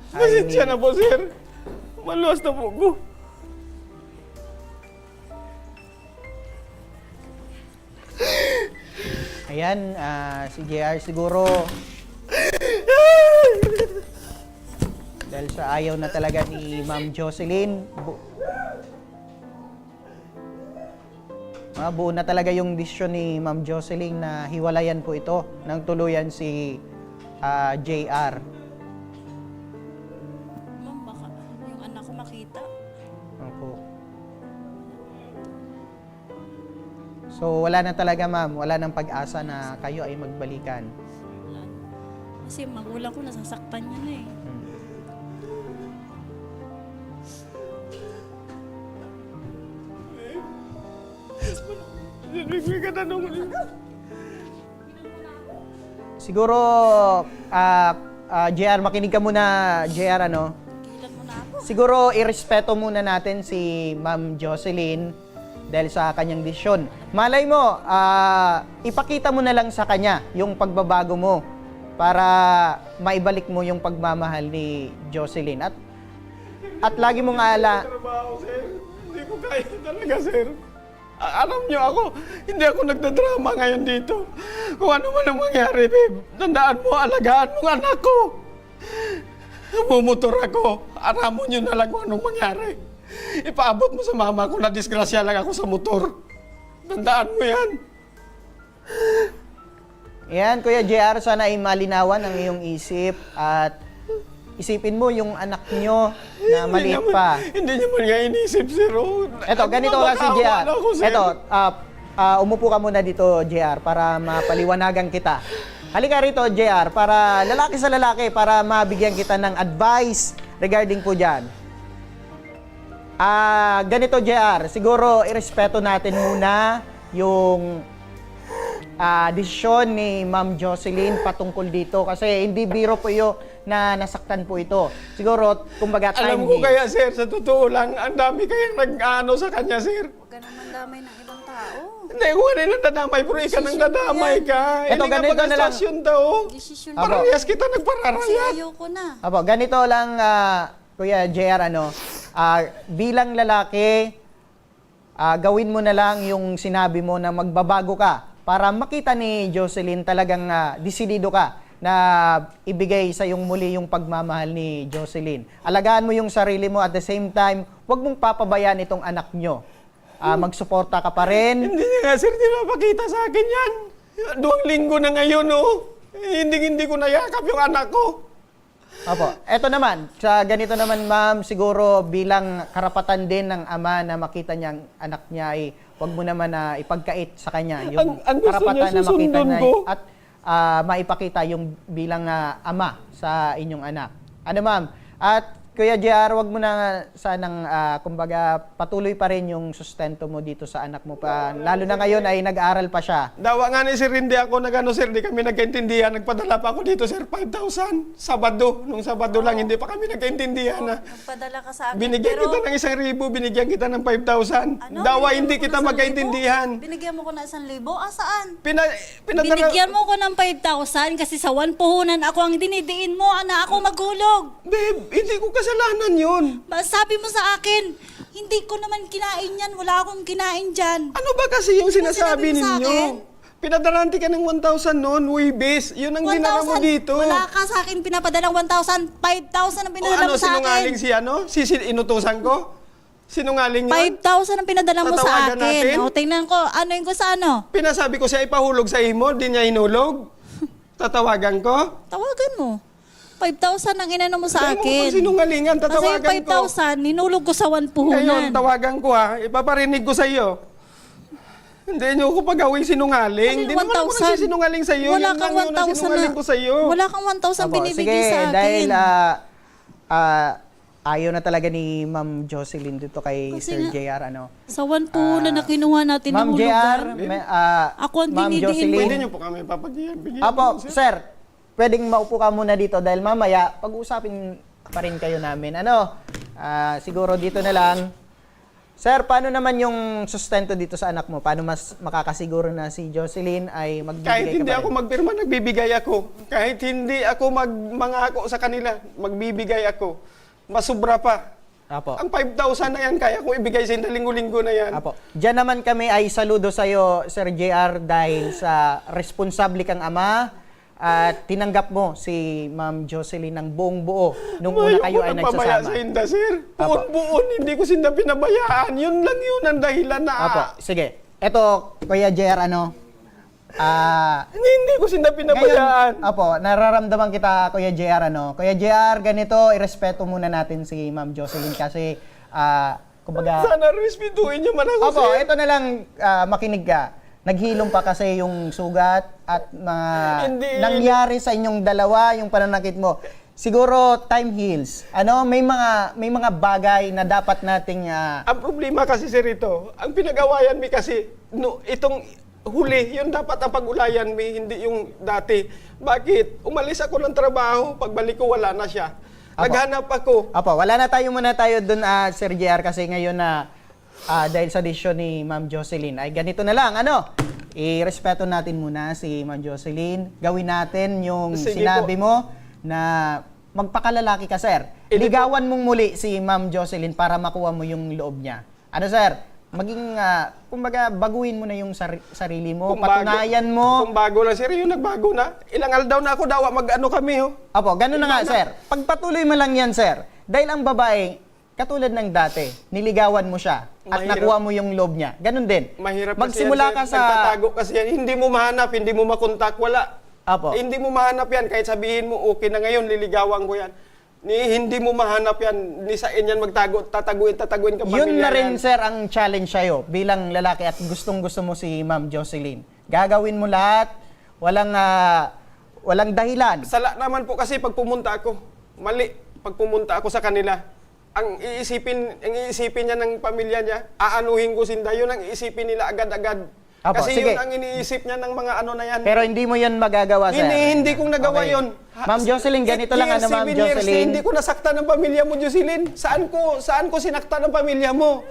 Pasensya na po, sir. Maluwas na po ko. Ayan, si JR siguro dahil sa ayaw na talaga ni Ma'am Jocelyn, buo na talaga yung desisyon ni Ma'am Jocelyn na hiwalayan po ito ng tuluyan si JR. Ma'am, baka yung anak ko makita. Opo. So wala na talaga, ma'am, wala nang pag-asa na kayo ay magbalikan. Wala na. Kasi magulang ko nasasaktan niya na eh. May katanong ko. Siguro, JR, makinig ka muna, JR, ano? Kilan mo na ako. Siguro, irespeto muna natin si Ma'am Jocelyn dahil sa kanyang desisyon. Malay mo, ipakita mo na lang sa kanya yung pagbabago mo para maibalik mo yung pagmamahal ni Jocelyn. At lagi mong Trabaho, sir. Hindi ko kaya talaga, sir. Alam niyo ako, hindi ako nagdadrama ngayon dito. Kung ano man ang mangyari, babe. Tandaan mo, alagaan mo ang anak ko. Mumotor ako. Aramon niyo na lang kung anong mangyari. Ipaabot mo sa mama ko na disgrasya lang ako sa motor. Tandaan mo yan. Yan, Kuya JR, sana ay malinawan ang iyong isip at isipin mo yung anak nyo na maliit pa. Hindi niya man nga inisip, sir. Oh. Eto, ganito kasi, JR. Nakakaawa na ako, sir. Eto, umupo ka muna dito, JR, para mapaliwanagan kita. Halika rito, JR, para lalaki sa lalaki, para mabigyan kita ng advice regarding po dyan. Ganito, JR, siguro irespeto natin muna yung desisyon ni Ma'am Jocelyn patungkol dito kasi hindi biro po yun na nasaktan po ito. Siguro, kumbaga, time Alam ko heals. kaya, sir, sa totoo lang, ang dami kayang nag-ano sa kanya, sir. Huwag ka naman damay ng ibang tao. Hindi, ko rin ang dadamay, pero ikaw nang dadamay ka. Ito, ganito na lang. Stasyon daw. Desisyon Abo. Parehas kita Kasi nagpararayat. ayoko na. Apo, ganito lang, Kuya JR, bilang lalaki, gawin mo na lang yung sinabi mo na magbabago ka para makita ni Jocelyn talagang desidido ka na ibigay sa yung muli yung pagmamahal ni Jocelyn. Alagaan mo yung sarili mo at the same time, huwag mong papabayaan itong anak nyo. Magsuporta ka pa rin. Hindi niya nga, sir, di mapakita sa akin yan. 2 linggo na ngayon, oh. Hindi ko nayakap yung anak ko. Opo. Eto naman, sa ganito naman ma'am, siguro bilang karapatan din ng ama na makita niyang anak niya ay huwag mo naman na ipagkait sa kanya yung Ang gusto karapatan niya na makita susundon na ko. at maipakita yung bilang ama sa inyong anak. Ano ma'am? At Kuya JR, wag mo na sanang kumbaga patuloy pa rin yung sustento mo dito sa anak mo pa. Lalo na ngayon ay nag-aaral pa siya. Dawa nga ni sir, hindi ako nagano, sir. Di kami nagkaintindihan. Nagpadala pa ako dito, sir, 5,000. Sabado. Nung Sabado lang, hindi pa kami nagkaintindihan na. Nagpadala ka sa akin. Binigyan kita ng 1,000, binigyan kita ng 5,000. Dawa, hindi kita magkaintindihan. Binigyan mo ko na 1,000? Saan? Pinadala... Binigyan mo ko ng 5,000 kasi sa 1 puhunan ako ang dinidiin mo na ako maghulog. Babe, hindi ko kasalanan yun. Sabi mo sa akin, hindi ko naman kinain yan. Wala akong kinain dyan. Ano ba kasi yung sinabi sinasabi mo sa ninyo? akin? Pinadaranti ka ng 1,000 noon, Wibis. Yun ang dinala mo 1,000? dito. Wala ka sa akin pinapadalang 1,000. 5,000 ang O pinadala ano, mo sa sinungaling akin. si ano? Si inutusan ko? Sinungaling yun? 5,000 ang pinadala mo sa Tatawagan akin. natin? O, tingnan ko. Ano yung ko sa ano? Pinasabi ko siya ipahulog sa imo, di niya hinulog. Tatawagan ko? Tawagan mo. 5,000 ang inano mo sa Dahil mo akin. kung sinungalingan, Kasi tatawagan yung ko. 5,000, ninulog ko sa 1 Ngayon, puhunan. tawagan ko ha. Ipaparinig ko sa iyo. Hindi niyo ko pagawing sinungaling. Hindi naman ako nagsisinungaling sa iyo. Wala Yun kang lang yun ang 1,000 sinungaling na. ko sa iyo. Wala kang 1,000 Opo, binibigay sige, sa akin. dahil ayaw na talaga ni Ma'am Jocelyn dito kay Kasi Sir nga, JR. Sa 1 puhunan na kinuha natin ng Ma'am hulugan. JR, Ako ang Ma'am dinidiin mo. Jocelyn. Pwede niyo po kami papagyan. Bigyan Apo, mo, sir. sir, pwedeng maupo ka muna dito dahil mamaya pag-usapin pa rin kayo namin. Siguro dito na lang. Sir, paano naman yung sustento dito sa anak mo? Paano mas makakasiguro na si Jocelyn ay magbibigay Kahit ka hindi pa ako rin? magpirma, nagbibigay ako. Kahit hindi ako mangako sa kanila, magbibigay ako. Masubra pa. Apo. Ang 5,000 na yan, kaya kong ibigay sa linggo-linggo na yan. Apo. Diyan naman kami ay saludo sa iyo, Sir JR, dahil sa responsable kang ama at tinanggap mo si Ma'am Jocelyn ng buong buo nung una kayo ay pabaya nagsasama. sa inda, sir. Apo. Buon-buon, hindi ko sinda pinabayaan. Yun lang yun ang dahilan na... Apo, sige. Ito, Kuya JR, Hindi ko sinda pinabayaan. ngayon, apo, nararamdaman kita, Kuya JR, Kuya JR, ganito, irespeto muna natin si Ma'am Jocelyn kasi, kumbaga... Sana respetuhin niyo man ako, Opo, sir. ito na lang, makinig ka. Naghilom pa kasi yung sugat at mga Hindi. nangyari sa inyong dalawa, yung pananakit mo. Siguro, time heals. May mga bagay na dapat nating... Ang problema kasi, sir, ito, ang pinag-awayan mi kasi, itong huli, yun dapat ang pag-ulayan mi, hindi yung dati. Bakit? Umalis ako ng trabaho, pagbalik ko, wala na siya. Apo. Naghanap ako. Opo, wala na tayo muna tayo dun, Sir JR, kasi ngayon na dahil sa desisyon ni Ma'am Jocelyn, ay ganito na lang, irespeto natin muna si Ma'am Jocelyn. Gawin natin yung Sige sinabi mo na magpakalalaki ka, sir. Ligawan mong muli si Ma'am Jocelyn para makuha mo yung loob niya. Sir? Maging, kumbaga, baguhin mo na yung sarili mo, patunayan mo. Kung bago lang, sir, yung nagbago na. Ilang aldaw na ako, dawa mag-ano kami, Opo, ganun na nga, sir. Pagpatuloy mo lang yan, sir. Dahil ang babae, katulad ng dati, niligawan mo siya at Mahirap. nakuha mo yung loob niya. Ganun din. Mahirap Magsimula kasi yan, ka sir. sa... Nagtatago kasi yan. Hindi mo mahanap, hindi mo makontak, wala. Apo. Hindi mo mahanap yan. Kahit sabihin mo, okay na ngayon, liligawan ko yan. Hindi mo mahanap yan. Nisain yan magtago, tataguin ka pamilya Yun na rin, yan. sir, ang challenge sa'yo bilang lalaki at gustong-gusto mo si Ma'am Jocelyn. Gagawin mo lahat, walang dahilan. Sala naman po kasi pag pumunta ako, mali. Pag pumunta ako sa kanila, ang iisipin niya ng pamilya niya, aanuhin ko sinda, yun ang iisipin nila agad-agad. Apo, Kasi sige. yun ang iniisip niya ng mga ano na yan. Pero hindi mo yun magagawa, sir. Hindi kong nagawa Okay. yun. Ma'am Jocelyn, ganito lang ano, Ma'am 7 years, Jocelyn. hindi ko nasaktan ng pamilya mo, Jocelyn. Saan ko sinaktan ng pamilya mo?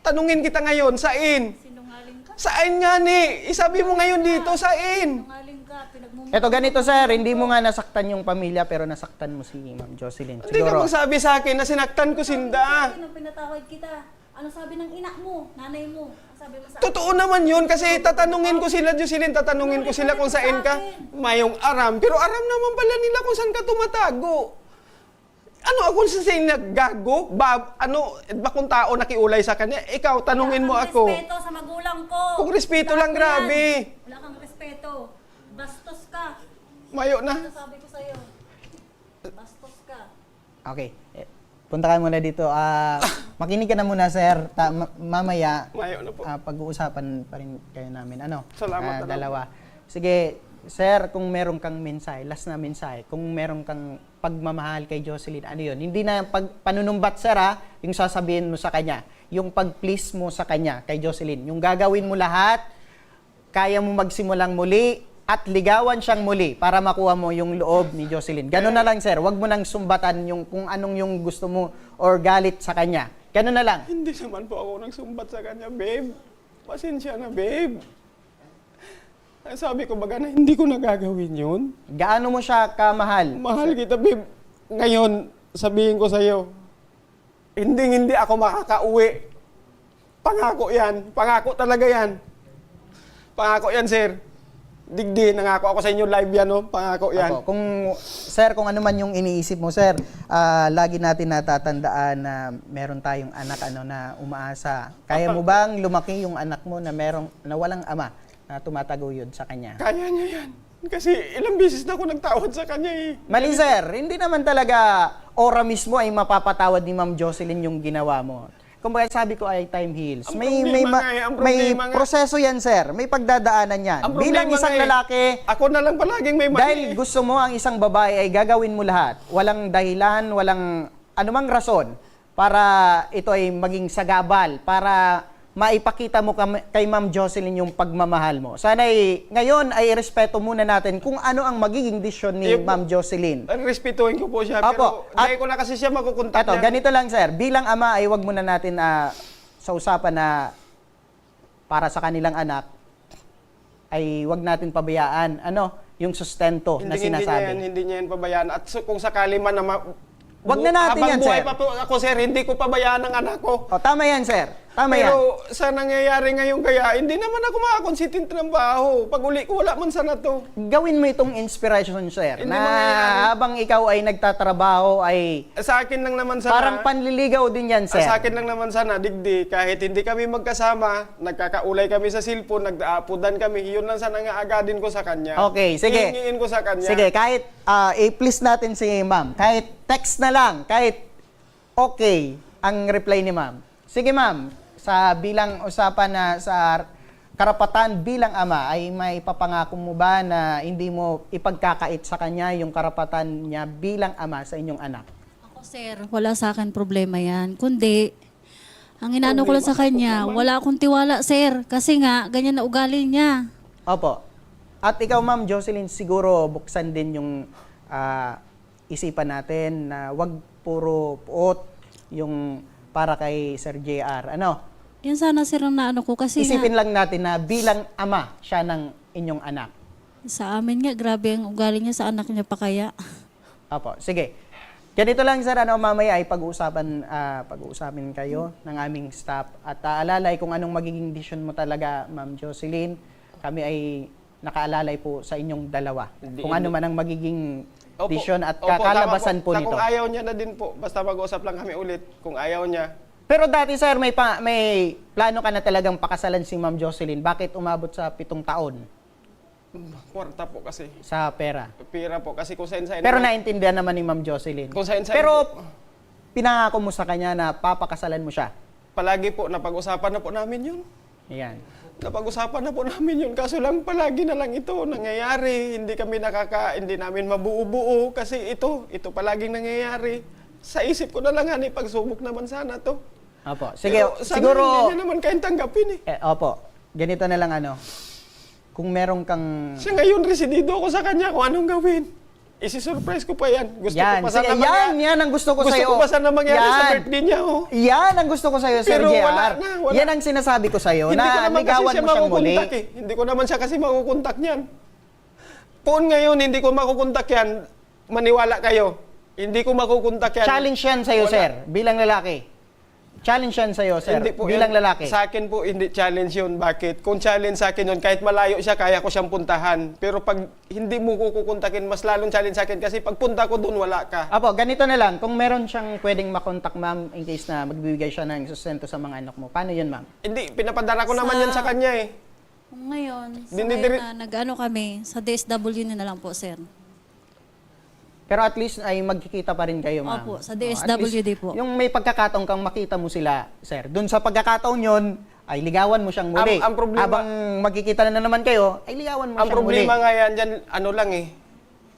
Tanungin kita ngayon, saan? Sinungaling ka? Saan nga ni? Isabi mo ngayon dito, saan? Sinungaling ka, pinagmumukha. Eto ganito, sir, hindi mo nga nasaktan yung pamilya pero nasaktan mo si Ma'am Jocelyn. Hindi ka Siguro. magsabi sa akin na sinaktan ko sinda. Nung pinatawad kita, ano sabi ng ina mo, nanay mo? Ang sabi mo sa Totoo naman yun kasi tatanungin ko sila, Jocelyn, tatanungin ko sila kung saan ka. Mayong aram. Pero aram naman pala nila kung saan ka tumatago. Ano ako sa inyo gago? Bakong tao nakiulay sa kanya? Ikaw, tanungin mo ako. respeto sa magulang ko. Kung respeto lang, Wala grabe. yan. Wala kang respeto. Bastos ka. Mayo na. Ano sabi ko sa'yo? Bastos ka. Okay. Punta ka muna dito. Makinig ka na muna, sir. Mamaya, Mayo na po. pag-uusapan pa rin kayo namin. Ano? Salamat, Dalawa. Sige, sir, kung meron kang mensahe, last na mensahe, kung meron kang pagmamahal kay Jocelyn, ano yun? Hindi na panunumbat, sir, yung sasabihin mo sa kanya. Yung pag-please mo sa kanya, kay Jocelyn. Yung gagawin mo lahat, kaya mo magsimulang muli, at ligawan siyang muli para makuha mo yung loob ni Jocelyn. Ganun na lang, sir. Huwag mo nang sumbatan yung kung anong yung gusto mo or galit sa kanya. Ganun na lang. Hindi naman po ako nagsumbat sa kanya, babe. Pasensya na, babe. Sabi ko baga na hindi ko nagagawin yun. Gaano mo siya kamahal? Mahal kita, babe. Ngayon, sabihin ko sa'yo, hindi ako makakauwi. Pangako yan. Pangako talaga yan. Pangako yan, sir. Digdi, nangako ako sa inyo live yan, no? Pangako yan. Ako, sir, kung ano man yung iniisip mo, sir, lagi natin natatandaan na meron tayong anak na umaasa. Kaya mo bang lumaki yung anak mo na walang ama na tumataguyod sa kanya? Kaya niya yan. Kasi ilang beses na ako nagtawad sa kanya eh. Mali, sir. Hindi naman talaga ora mismo ay mapapatawad ni Ma'am Jocelyn yung ginawa mo. Kung bakit sabi ko ay time heals. Ang May problema nga. proseso yan, sir. May pagdadaanan yan. Ang Bilang problema isang nga eh, lalaki, ako na lang palaging may mali. dahil gusto mo ang isang babae ay gagawin mo lahat. Walang dahilan, walang anumang rason para ito ay maging sagabal, para maipakita mo kay Ma'am Jocelyn yung pagmamahal mo. Sana ngayon ay irespeto muna natin kung ano ang magiging desisyon ni Ma'am Jocelyn. Respetuhin ko po siya, Apo. pero dahil ko na kasi siya makukontak Eto, niya. ganito lang, sir. Bilang ama ay wag muna natin sa usapan na para sa kanilang anak ay wag natin pabayaan yung sustento na sinasabi. Hindi niya yan pabayaan. At kung sakali man na Wag na natin yan, habang buhay sir. pa po ako, sir, hindi ko pabayaan ang anak ko. O, tama yan, sir. Tama yan. Pero sa nangyayari ngayon kaya, hindi naman ako makakonsitin trabaho. Pag uli ko, wala man sana to. Gawin mo itong inspiration, sir, Hindi na mangyayari. habang ikaw ay nagtatrabaho ay Sa akin lang naman sana. parang panliligaw din yan, sir. Sa akin lang naman sana, digdi, kahit hindi kami magkasama, nagkakaulay kami sa cellphone, nagdaapudan kami, yun lang sana nga agadin ko sa kanya. Okay, sige. Hihingiin ko sa kanya. Sige, kahit i-please natin si ma'am. Kahit text na lang, kahit okay ang reply ni ma'am. Sige, ma'am, sa bilang usapan na sa karapatan bilang ama, ay may papangako mo ba na hindi mo ipagkakait sa kanya yung karapatan niya bilang ama sa inyong anak? Ako, sir, wala sa akin problema yan. Kundi, ang inaano ko lang sa kanya, wala akong tiwala, sir. Kasi nga, ganyan na ugali niya. Opo. At ikaw, Ma'am Jocelyn, siguro buksan din yung isipan natin na wag puro puot yung para kay Sir JR. Yan sana, sir, ang naano ko. Kasi Isipin nga, lang natin na bilang ama siya ng inyong anak. sa amin nga, grabe ang ugali niya sa anak niya pa kaya. Opo, sige. Ganito lang, sir, mamaya ay pag-uusapan kayo ng aming staff at alalay kung anong magiging decision mo talaga, Ma'am Jocelyn. Kami ay nakaalalay po sa inyong dalawa. Kung ano man ang magiging decision at kakalabasan po nito. Kung ayaw niya na din po, basta mag-usap lang kami ulit. Kung ayaw niya. Pero dati, sir, may plano ka na talagang pakasalan si Ma'am Jocelyn. Bakit umabot sa 7 taon Kwarta po kasi. sa pera? Pira po kasi kung saan-saan. Pero naintindihan naman ni Ma'am Jocelyn. Kung saan-saan Pero po. pinangako mo sa kanya na papakasalan mo siya. Palagi po, napag-usapan na po namin yun. Ayan. Napag-usapan na po namin yun. Kaso lang palagi na lang ito nangyayari. Hindi namin mabuo-buo kasi ito palaging nangyayari. Sa isip ko na lang, pagsubok naman sana to. Opo. Sige, Pero sana siguro hindi niya naman kayong tanggapin eh. opo. ganito na lang kung meron kang... Siya ngayon, residido ako sa kanya kung anong gawin. Isi-surprise ko pa yan. Gusto Yan, ko pa sana sige, mangyari. yan ang gusto ko sa'yo. Gusto ko pa sana mangyari sa Yan. birthday niya, oh. Yan ang gusto ko sa'yo, Sir Pero JR. wala na, wala. Yan ang sinasabi ko sa'yo, Hindi ko na naman kasi ligawan siya mo siyang muli. makukontak eh. Hindi ko naman siya kasi makukontak niyan. Kung ngayon hindi ko makukontak yan, maniwala kayo. Hindi ko makukontak yan. Challenge yan sa'yo, Wala. sir, bilang lalaki. Challenge yan sa'yo, sir, Hindi po bilang yun. lalaki. Sa akin po, hindi challenge yun. Bakit? Kung challenge sa akin yun, kahit malayo siya, kaya ko siyang puntahan. Pero pag hindi mo kukuntakin, mas lalong challenge sa akin kasi pag punta ko doon, wala ka. Apo, ganito na lang. Kung meron siyang pwedeng makontak, ma'am, in case na magbibigay siya ng sustento sa mga anak mo, paano yun, ma'am? Hindi, pinapadala ko naman yan sa kanya eh. Ngayon, sa Dinidiri- ngayon na nag-ano kami, sa DSW na lang po, sir. Pero at least ay magkikita pa rin kayo, ma'am. Opo, sa at DSWD least po. Yung may pagkakataon kang makita mo sila, sir. Doon sa pagkakataon yon ay ligawan mo siyang muli. Ang problema- Habang magkikita na naman kayo, ay ligawan mo Ang siyang muli. problema nga yan dyan, ano lang eh.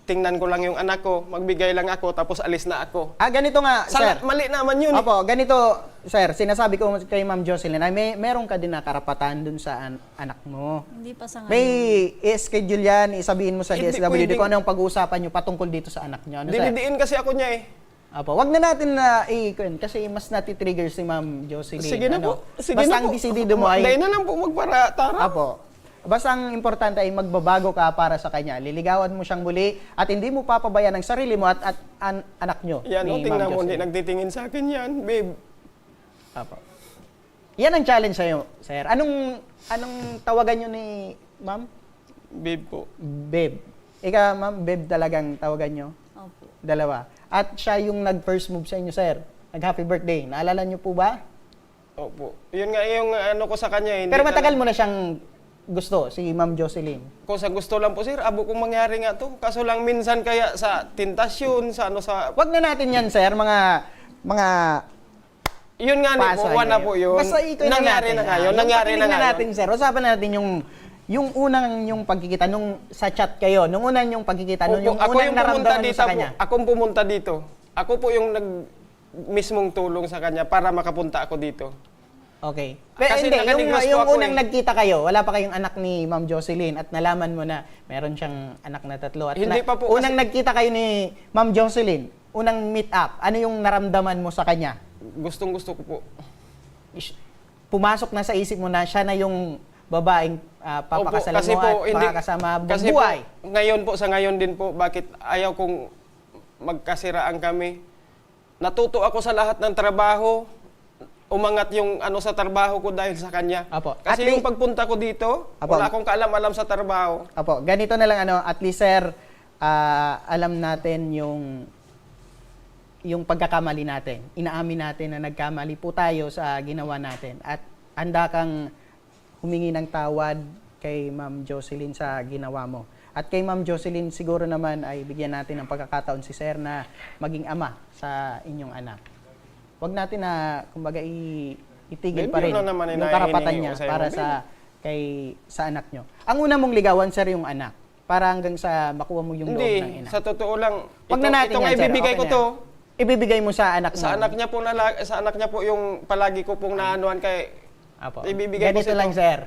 Tingnan ko lang yung anak ko, magbigay lang ako, tapos alis na ako. Ganito nga, sir. Mali naman yun eh. Opo, ganito, sir. Sinasabi ko kay Ma'am Jocelyn ay meron ka din na karapatan dun sa anak mo. Hindi pa sa May ngayon. i-schedule yan, isabihin mo sa Hindi DSWD pwedeng- kung anong pag-uusapan nyo patungkol dito sa anak nyo. Ano, sir? Dinidiin kasi ako niya eh. Opo, wag na natin na kasi mas natitrigger si Ma'am Jocelyn. Sige na po. Sige Basta na ang po. desidido mo ay... Dahil na lang po magparatara. Opo. Basta ang importante ay magbabago ka para sa kanya. Liligawan mo siyang muli at hindi mo papabayaan ang sarili mo at anak nyo. Yan, ni Ma'am tingnan mo, hindi Jocelyn. nagtitingin sa akin yan, babe. Opo. Yan ang challenge sa'yo, sir. Anong tawagan nyo ni Ma'am? Babe po. Babe. Ika, Ma'am, babe talagang tawagan nyo? Opo. Dalawa. At siya yung nag-first move sa inyo, sir. Nag-happy birthday. Naalala nyo po ba? Opo. Yun nga yung ano ko sa kanya eh. Hindi Pero matagal na- mo na siyang gusto, si Ma'am Jocelyn. Kung sa gusto lang po, sir, abo kung mangyari nga to. Kaso lang minsan kaya sa tentasyon, sa ano sa... Wag na natin yan, sir. Mga Yun nga ni po, pasay wala ngayon. po yun. Basta ito Nangyari na ngayon, nangyari na ngayon. natin, sir. Usapan natin yung unang yung pagkikita, nung sa chat kayo, nung unang yung pagkikita, nung yung Ako unang yung pumunta naramdaman mo dito sa po. kanya. Ako yung pumunta dito. Ako po yung mismong tulong sa kanya para makapunta ako dito. Okay. Pero Kasi hindi, nakaniglas po yung ako unang eh. nagkita kayo, wala pa kayong anak ni Ma'am Jocelyn at nalaman mo na meron siyang anak na 3. At Hindi pa po unang nagkita kayo ni Ma'am Jocelyn, unang meet up, ano yung naramdaman mo sa kanya? Gustong-gusto ko po. Pumasok na sa isip mo na siya na yung babaeng papakasalan Opo, kasi mo po, at makakasama kasi buhay. po, ngayon po, sa ngayon din po, bakit ayaw kong magkasiraan kami. Natuto ako sa lahat ng trabaho. Umangat yung ano sa trabaho ko dahil sa kanya. Apo. Kasi At yung pagpunta ko dito, Apo. wala akong kaalam-alam sa trabaho. Apo, ganito na lang at least sir, alam natin yung pagkakamali natin. Inaamin natin na nagkamali po tayo sa ginawa natin at handa kang humingi ng tawad kay Ma'am Jocelyn sa ginawa mo. At kay Ma'am Jocelyn siguro naman ay bigyan natin ng pagkakataon si sir na maging ama sa inyong anak. Huwag natin na kumbaga itigil Babe, pa rin yun lang naman yung hinahingi karapatan ko niya sa'yo, para babe. sa anak nyo. Ang una mong ligawan, sir, yung anak. Para hanggang sa makuha mo yung loob ng Hindi, ina. sa totoo lang, Wag na natin itong yan, sir. ibibigay Okay ko na to, yan. Ibibigay mo sa anak mo. sa anak niya po yung palagi ko pong naanuan kay Apo. ibibigay ko Ganito sa lang, ito. sir.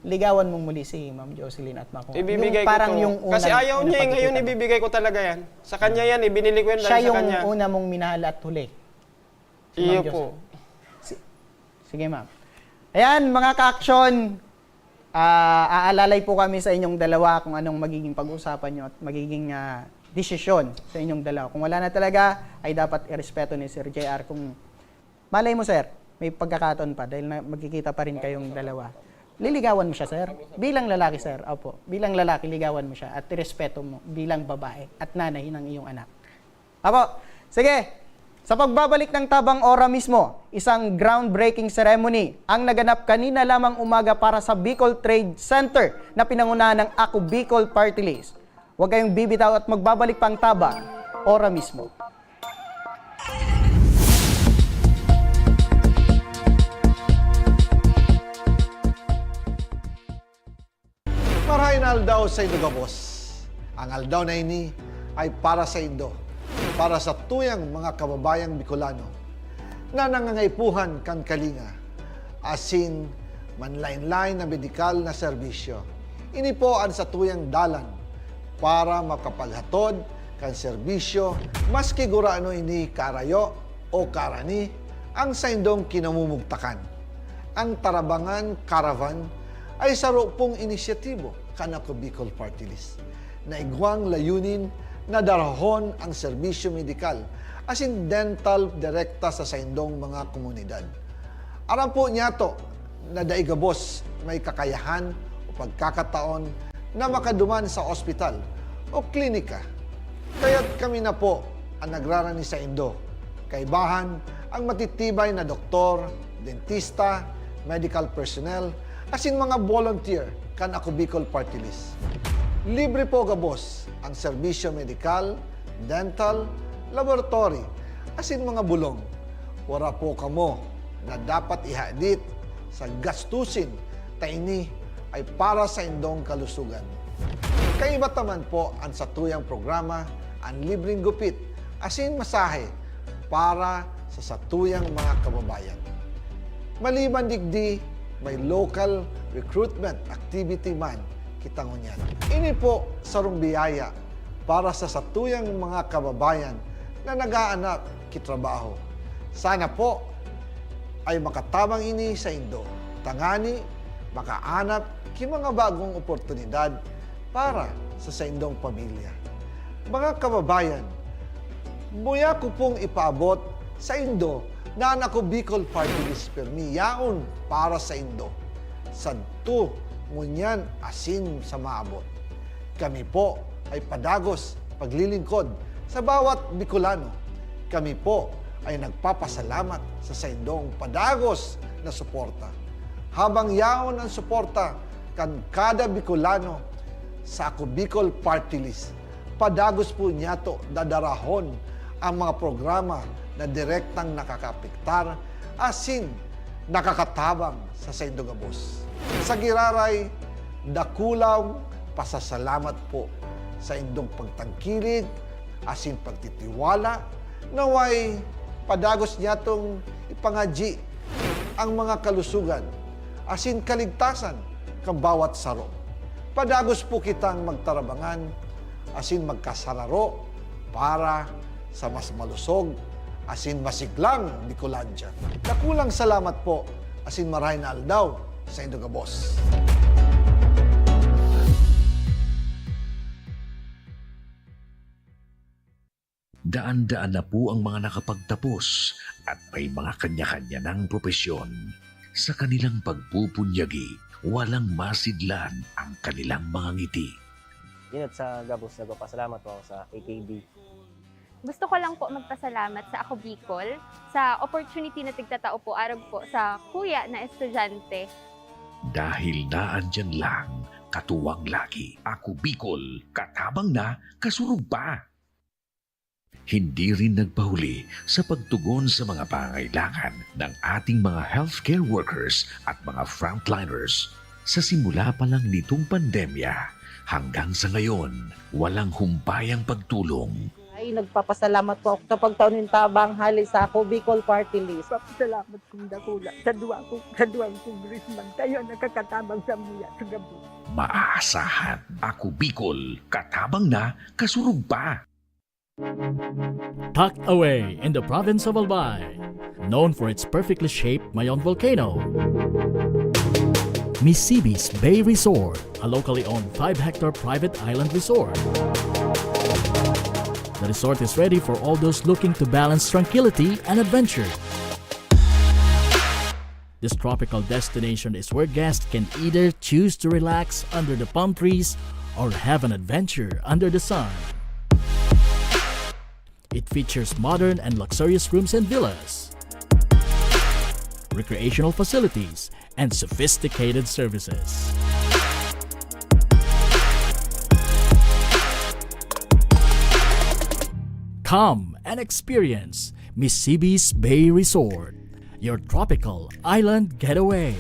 Ligawan mo muli si Ma'am Jocelyn at makuha. Ibibigay yung parang ko to. yung unang, Kasi ayaw niya ngayon, pagkikita mo. ibibigay ko talaga yan. Sa kanya yan, ibinili ko yan Siya dahil sa yung kanya. una mong minahal at huli. Si Ma'am Iyo Jocelyn. po. Sige, ma'am. Ayan, mga ka-action, aalalay po kami sa inyong dalawa kung anong magiging pag-uusapan nyo at magiging desisyon sa inyong dalawa. Kung wala na talaga, ay dapat irespeto ni Sir JR. Kung malay mo, sir, may pagkakataon pa dahil magkikita pa rin kayong dalawa. Liligawan mo siya, sir. Bilang lalaki, sir. Opo. Bilang lalaki, ligawan mo siya at irespeto mo bilang babae at nanay ng iyong anak. Opo. Sige. Sa pagbabalik ng Tabang Ora mismo, isang groundbreaking ceremony ang naganap kanina lamang umaga para sa Bicol Trade Center na pinangunahan ng Ako Bicol Party List. Huwag kayong bibitaw at magbabalik pang Tabang Ora mismo. Marahin aldaw sa Indo Gabos. Ang aldaw na ini ay para sa Indo, para sa tuyang mga kababayang Bicolano na nangangaipuhan kan kalinga, asin manlain-lain na medikal na serbisyo. Ini po ang satuyang dalan para makapaghatod kan serbisyo maski gurano ini karayo o karani ang saindong kinamumugtakan. Ang Tarabangan Caravan ay saro pong inisyatibo kanako Bicol Party List na igwang layunin na darahon ang serbisyo medikal asin dental direkta sa saindong mga komunidad. Aram po niya to na daigabos may kakayahan o pagkakataon na makaduman sa ospital o klinika. Kaya't kami na po ang nagrarani sa Indo. Kaibahan ang matitibay na doktor, dentista, medical personnel, asin mga volunteer kan ako Bicol Party List. Libre po gabos ang serbisyo medikal, dental, laboratory, asin mga bulong. Wala po kamo na dapat ihadit sa gastusin taini ay para sa indong kalusugan. Kaiba taman po ang satuyang programa ang libreng gupit asin masahe para sa satuyang mga kababayan. Maliban digdi, may local recruitment activity man kita ngunyan. Ini po sarong biyaya para sa satuyang mga kababayan na nag-aanap kitrabaho. Sana po ay makatabang ini sa Indo. Tangani, makaanap ki mga bagong oportunidad para sa saindong pamilya. Mga kababayan, buya ko pong ipaabot sa Indo na anak ko Bicol Party List permi yaon para sa Indo. Sadto ngunyan asin sa maabot. Kami po ay padagos paglilingkod sa bawat Bicolano. Kami po ay nagpapasalamat sa saindong padagos na suporta. Habang yaon ang suporta kan kada Bicolano sa ako Bicol Party List, padagos po niya to dadarahon ang mga programa na direktang nakakapiktar asin nakakatabang sa saindong gabos. Sa giraray, dakulaw pasasalamat po sa indong pagtangkilig asin pagtitiwala naway padagos niya tong ipangadji ang mga kalusugan asin kaligtasan kang bawat saro. Padagos po kitang magtarabangan asin magkasararo para sa mas malusog asin masiglang Bicolandia. Nakulang salamat po asin maray na aldaw sa indong gabos. Daan-daan na po ang mga nakapagtapos at may mga kanya-kanya ng propesyon. Sa kanilang pagpupunyagi, walang masidlan ang kanilang mga ngiti. Yun at sa Gabos, nagpapasalamat po ako sa AKB. Gusto ko lang po magpasalamat sa Ako Bicol sa opportunity na tigtatao po arag po sa kuya na estudyante. Dahil naandyan lang, katuwang lagi, Ako Bicol, katabang na, kasurug pa. Hindi rin nagpahuli sa pagtugon sa mga pangailangan ng ating mga healthcare workers at mga frontliners. Sa simula pa lang nitong pandemya, hanggang sa ngayon, walang humpayang pagtulong. Ay, nagpapasalamat po ako sa pagtaunin tabang hali sa Ako Bicol Party List. Papasalamat kong dakula sa duwang congressman tayo nakakatabang sa muya sa gabi. Maaasahan, Ako Bicol, katabang na, kasurug pa. Tucked away in the province of Albay, known for its perfectly shaped Mayon volcano, Misibis Bay Resort, a locally owned 5-hectare private island resort. The resort is ready for all those looking to balance tranquility and adventure. This tropical destination is where guests can either choose to relax under the palm trees or have an adventure under the sun. It features modern and luxurious rooms and villas, recreational facilities, and sophisticated services. Come and experience Misibis Bay Resort, your tropical island getaway.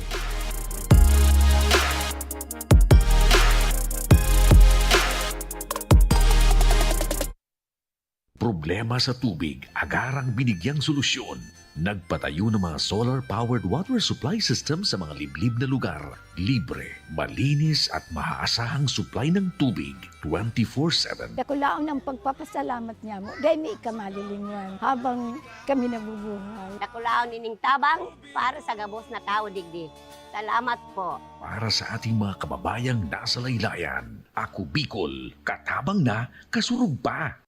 Problema sa tubig, agarang binigyang solusyon. Nagpatayo ng mga solar-powered water supply system sa mga liblib na lugar. Libre, malinis at maaasahang supply ng tubig 24/7. Ako lang ang pagpapasalamat niya mo. Dahil may ikamalilingan habang kami nabubuhay. Nakulaon nining tabang para sa gabos na tao digdi. Salamat po. Para sa ating mga kababayang nasa laylayan, Ako Bicol, katabang na, kasurug pa.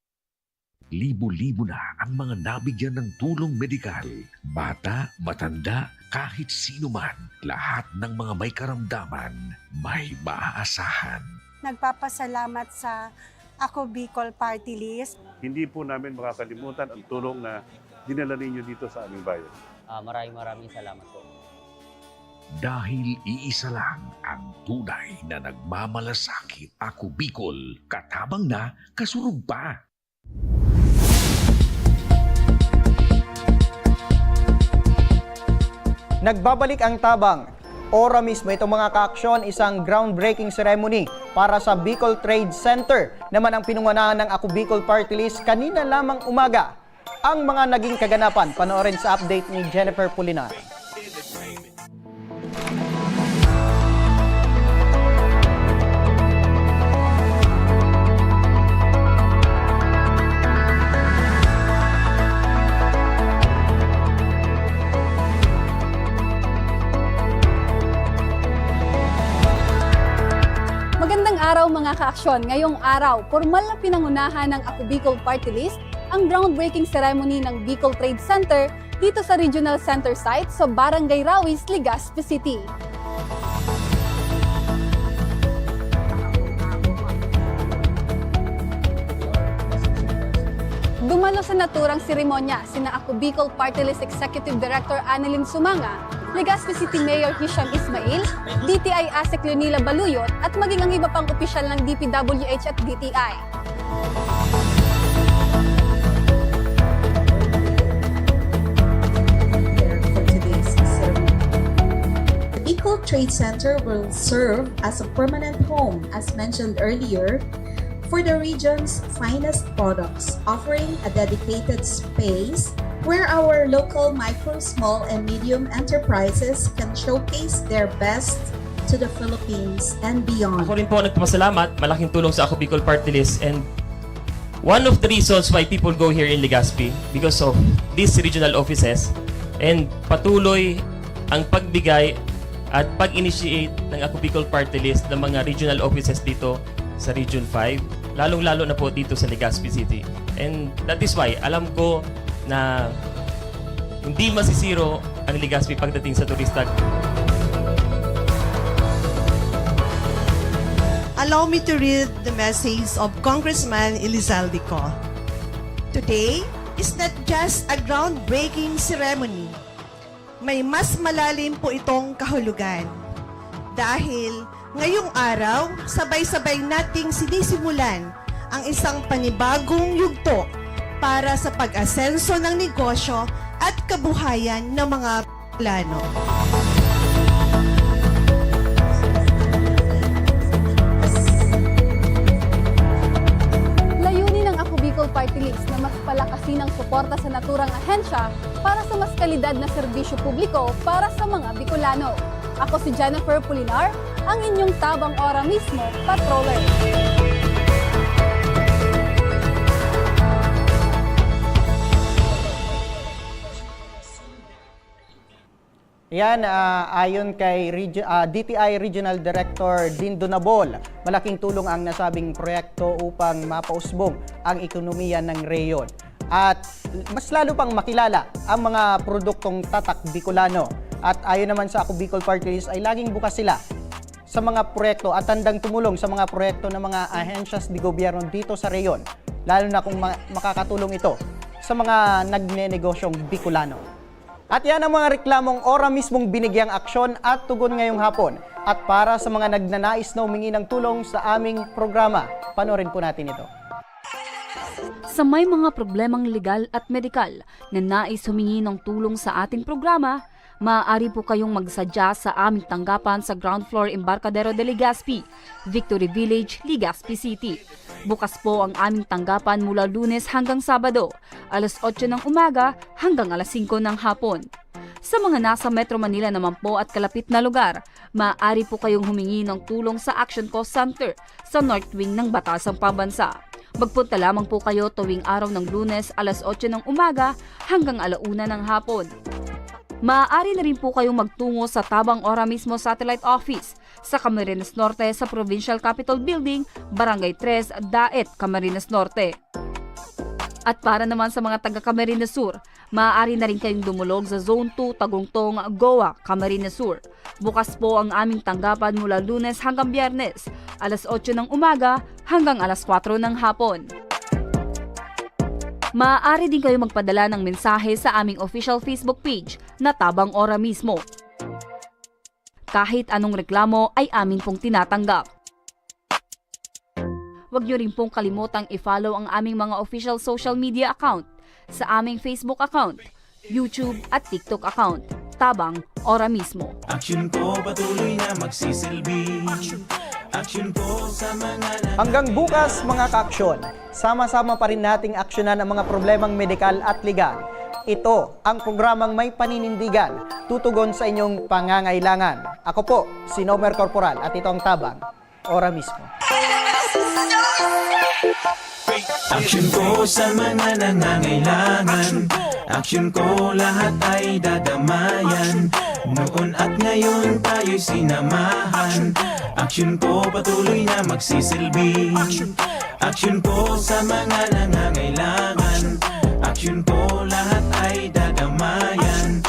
Libo-libo na ang mga nabigyan ng tulong medikal. Bata, matanda, kahit sino man, lahat ng mga may karamdaman, may maaasahan. Nagpapasalamat sa Ako Bicol Party List. Hindi po namin makakalimutan ang tulong na dinala ninyo dito sa aming bayan. Maraming salamat po. Dahil iisa lang ang tunay na nagmamalasakit. Ako Bicol, katabang na, kasurug pa. Nagbabalik ang tabang. Ora mismo itong mga kaaksyon, isang groundbreaking ceremony para sa Bicol Trade Center. Naman ang pinungunahan ng Ako Bicol Party List kanina lamang umaga. Ang mga naging kaganapan, panoorin sa update ni Jennifer Pulinar. Magandang araw mga kaaksyon. Ngayong araw, formal na pinangunahan ng Ako Bicol Party List ang groundbreaking ceremony ng Bicol Trade Center dito sa Regional Center site sa Barangay Rawis, Legazpi City. Dumalo sa naturang seremonya sina Ako Bicol Party List Executive Director Annalyn Sumanga, Legazpi City Mayor Hisham Ismail, DTI ASEC Leonila Baluyot at maging ang iba pang opisyal ng DPWH at DTI. For today's ceremony. The Bicol Trade Center will serve as a permanent home, as mentioned earlier, for the region's finest products, offering a dedicated space where our local micro, small, and medium enterprises can showcase their best to the Philippines and beyond. Ako rin po nagpapasalamat, malaking tulong sa Ako Bicol Party List, and one of the reasons why people go here in Legazpi because of these regional offices, and patuloy ang pagbigay at pag-initiate ng Ako Bicol Party List ng mga regional offices dito sa Region 5, lalong-lalo na po dito sa Legazpi City. And that is why alam ko na hindi masisiro ang Legazpi pagdating sa turista. Allow me to read the message of Congressman Elizalde Co. Today is not just a groundbreaking ceremony. May mas malalim po itong kahulugan. Dahil ngayong araw, sabay-sabay nating sinisimulan ang isang panibagong yugto para sa pag-asenso ng negosyo at kabuhayan ng mga plano. Layunin ng Ako Bicol Party List na mas palakasin ang suporta sa naturang ahensya para sa mas kalidad na serbisyo publiko para sa mga Bicolano. Ako si Jennifer Pulinar, ang inyong tabang ora mismo, patroller. Yan, ayon kay DTI Regional Director Dean Donabol, malaking tulong ang nasabing proyekto upang mapausbong ang ekonomiya ng reyon. At mas lalo pang makilala ang mga produktong tatak Bicolano. At ayon naman sa Ako Bicol Party List ay laging bukas sila sa mga proyekto at handang tumulong sa mga proyekto ng mga ahensyas di gobyerno dito sa reyon. Lalo na kung makakatulong ito sa mga nagne-negosyong Bicolano. At yan ang mga reklamong ora mismong binigyang aksyon at tugon ngayong hapon. At para sa mga nagnanais na humingi ng tulong sa aming programa, panoorin po natin ito. Sa may mga problemang legal at medikal na nais humingi ng tulong sa ating programa, maaari po kayong magsadya sa aming tanggapan sa ground floor Embarcadero de Legazpi, Victory Village, Legazpi City. Bukas po ang aming tanggapan mula Lunes hanggang Sabado, alas 8 ng umaga hanggang alas 5 ng hapon. Sa mga nasa Metro Manila naman po at kalapit na lugar, maaari po kayong humingi ng tulong sa Action Call Center sa North Wing ng Batasang Pambansa. Magpunta lamang po kayo tuwing araw ng Lunes alas 8 ng umaga hanggang alauna ng hapon. Maaari na rin po kayong magtungo sa Tabang Ora mismo Satellite Office sa Camarines Norte sa Provincial Capitol Building, Barangay 3, Daet, Camarines Norte. At para naman sa mga taga Camarines Sur, maaari na rin kayong dumulog sa Zone 2, Tagungtong, Goa, Camarines Sur. Bukas po ang aming tanggapan mula Lunes hanggang Biyernes, alas 8 ng umaga hanggang alas 4 ng hapon. Maaari din kayo magpadala ng mensahe sa aming official Facebook page na Tabang Ora mismo. Kahit anong reklamo ay amin pong tinatanggap. Huwag niyo rin pong kalimutang i-follow ang aming mga official social media account sa aming Facebook account, YouTube at TikTok account, Tabang Ora mismo. Action ko patuloy na magsisilbi. Action ko sa mga Hanggang bukas mga ka-aksyon, sama-sama pa rin nating aksyonan ang mga problemang medikal at legal. Ito ang programang may paninindigan, tutugon sa inyong pangangailangan. Ako po, si Nomer Corporal at ito ang Tabang Ora mismo. action ko sa mga nangangailangan. Action ko lahat ay dadamayan. Noon at ngayon tayo'y sinamahan. Action ko patuloy na magsisilbi. Action ko sa mga nangangailangan. Action ko lahat ay dadamayan.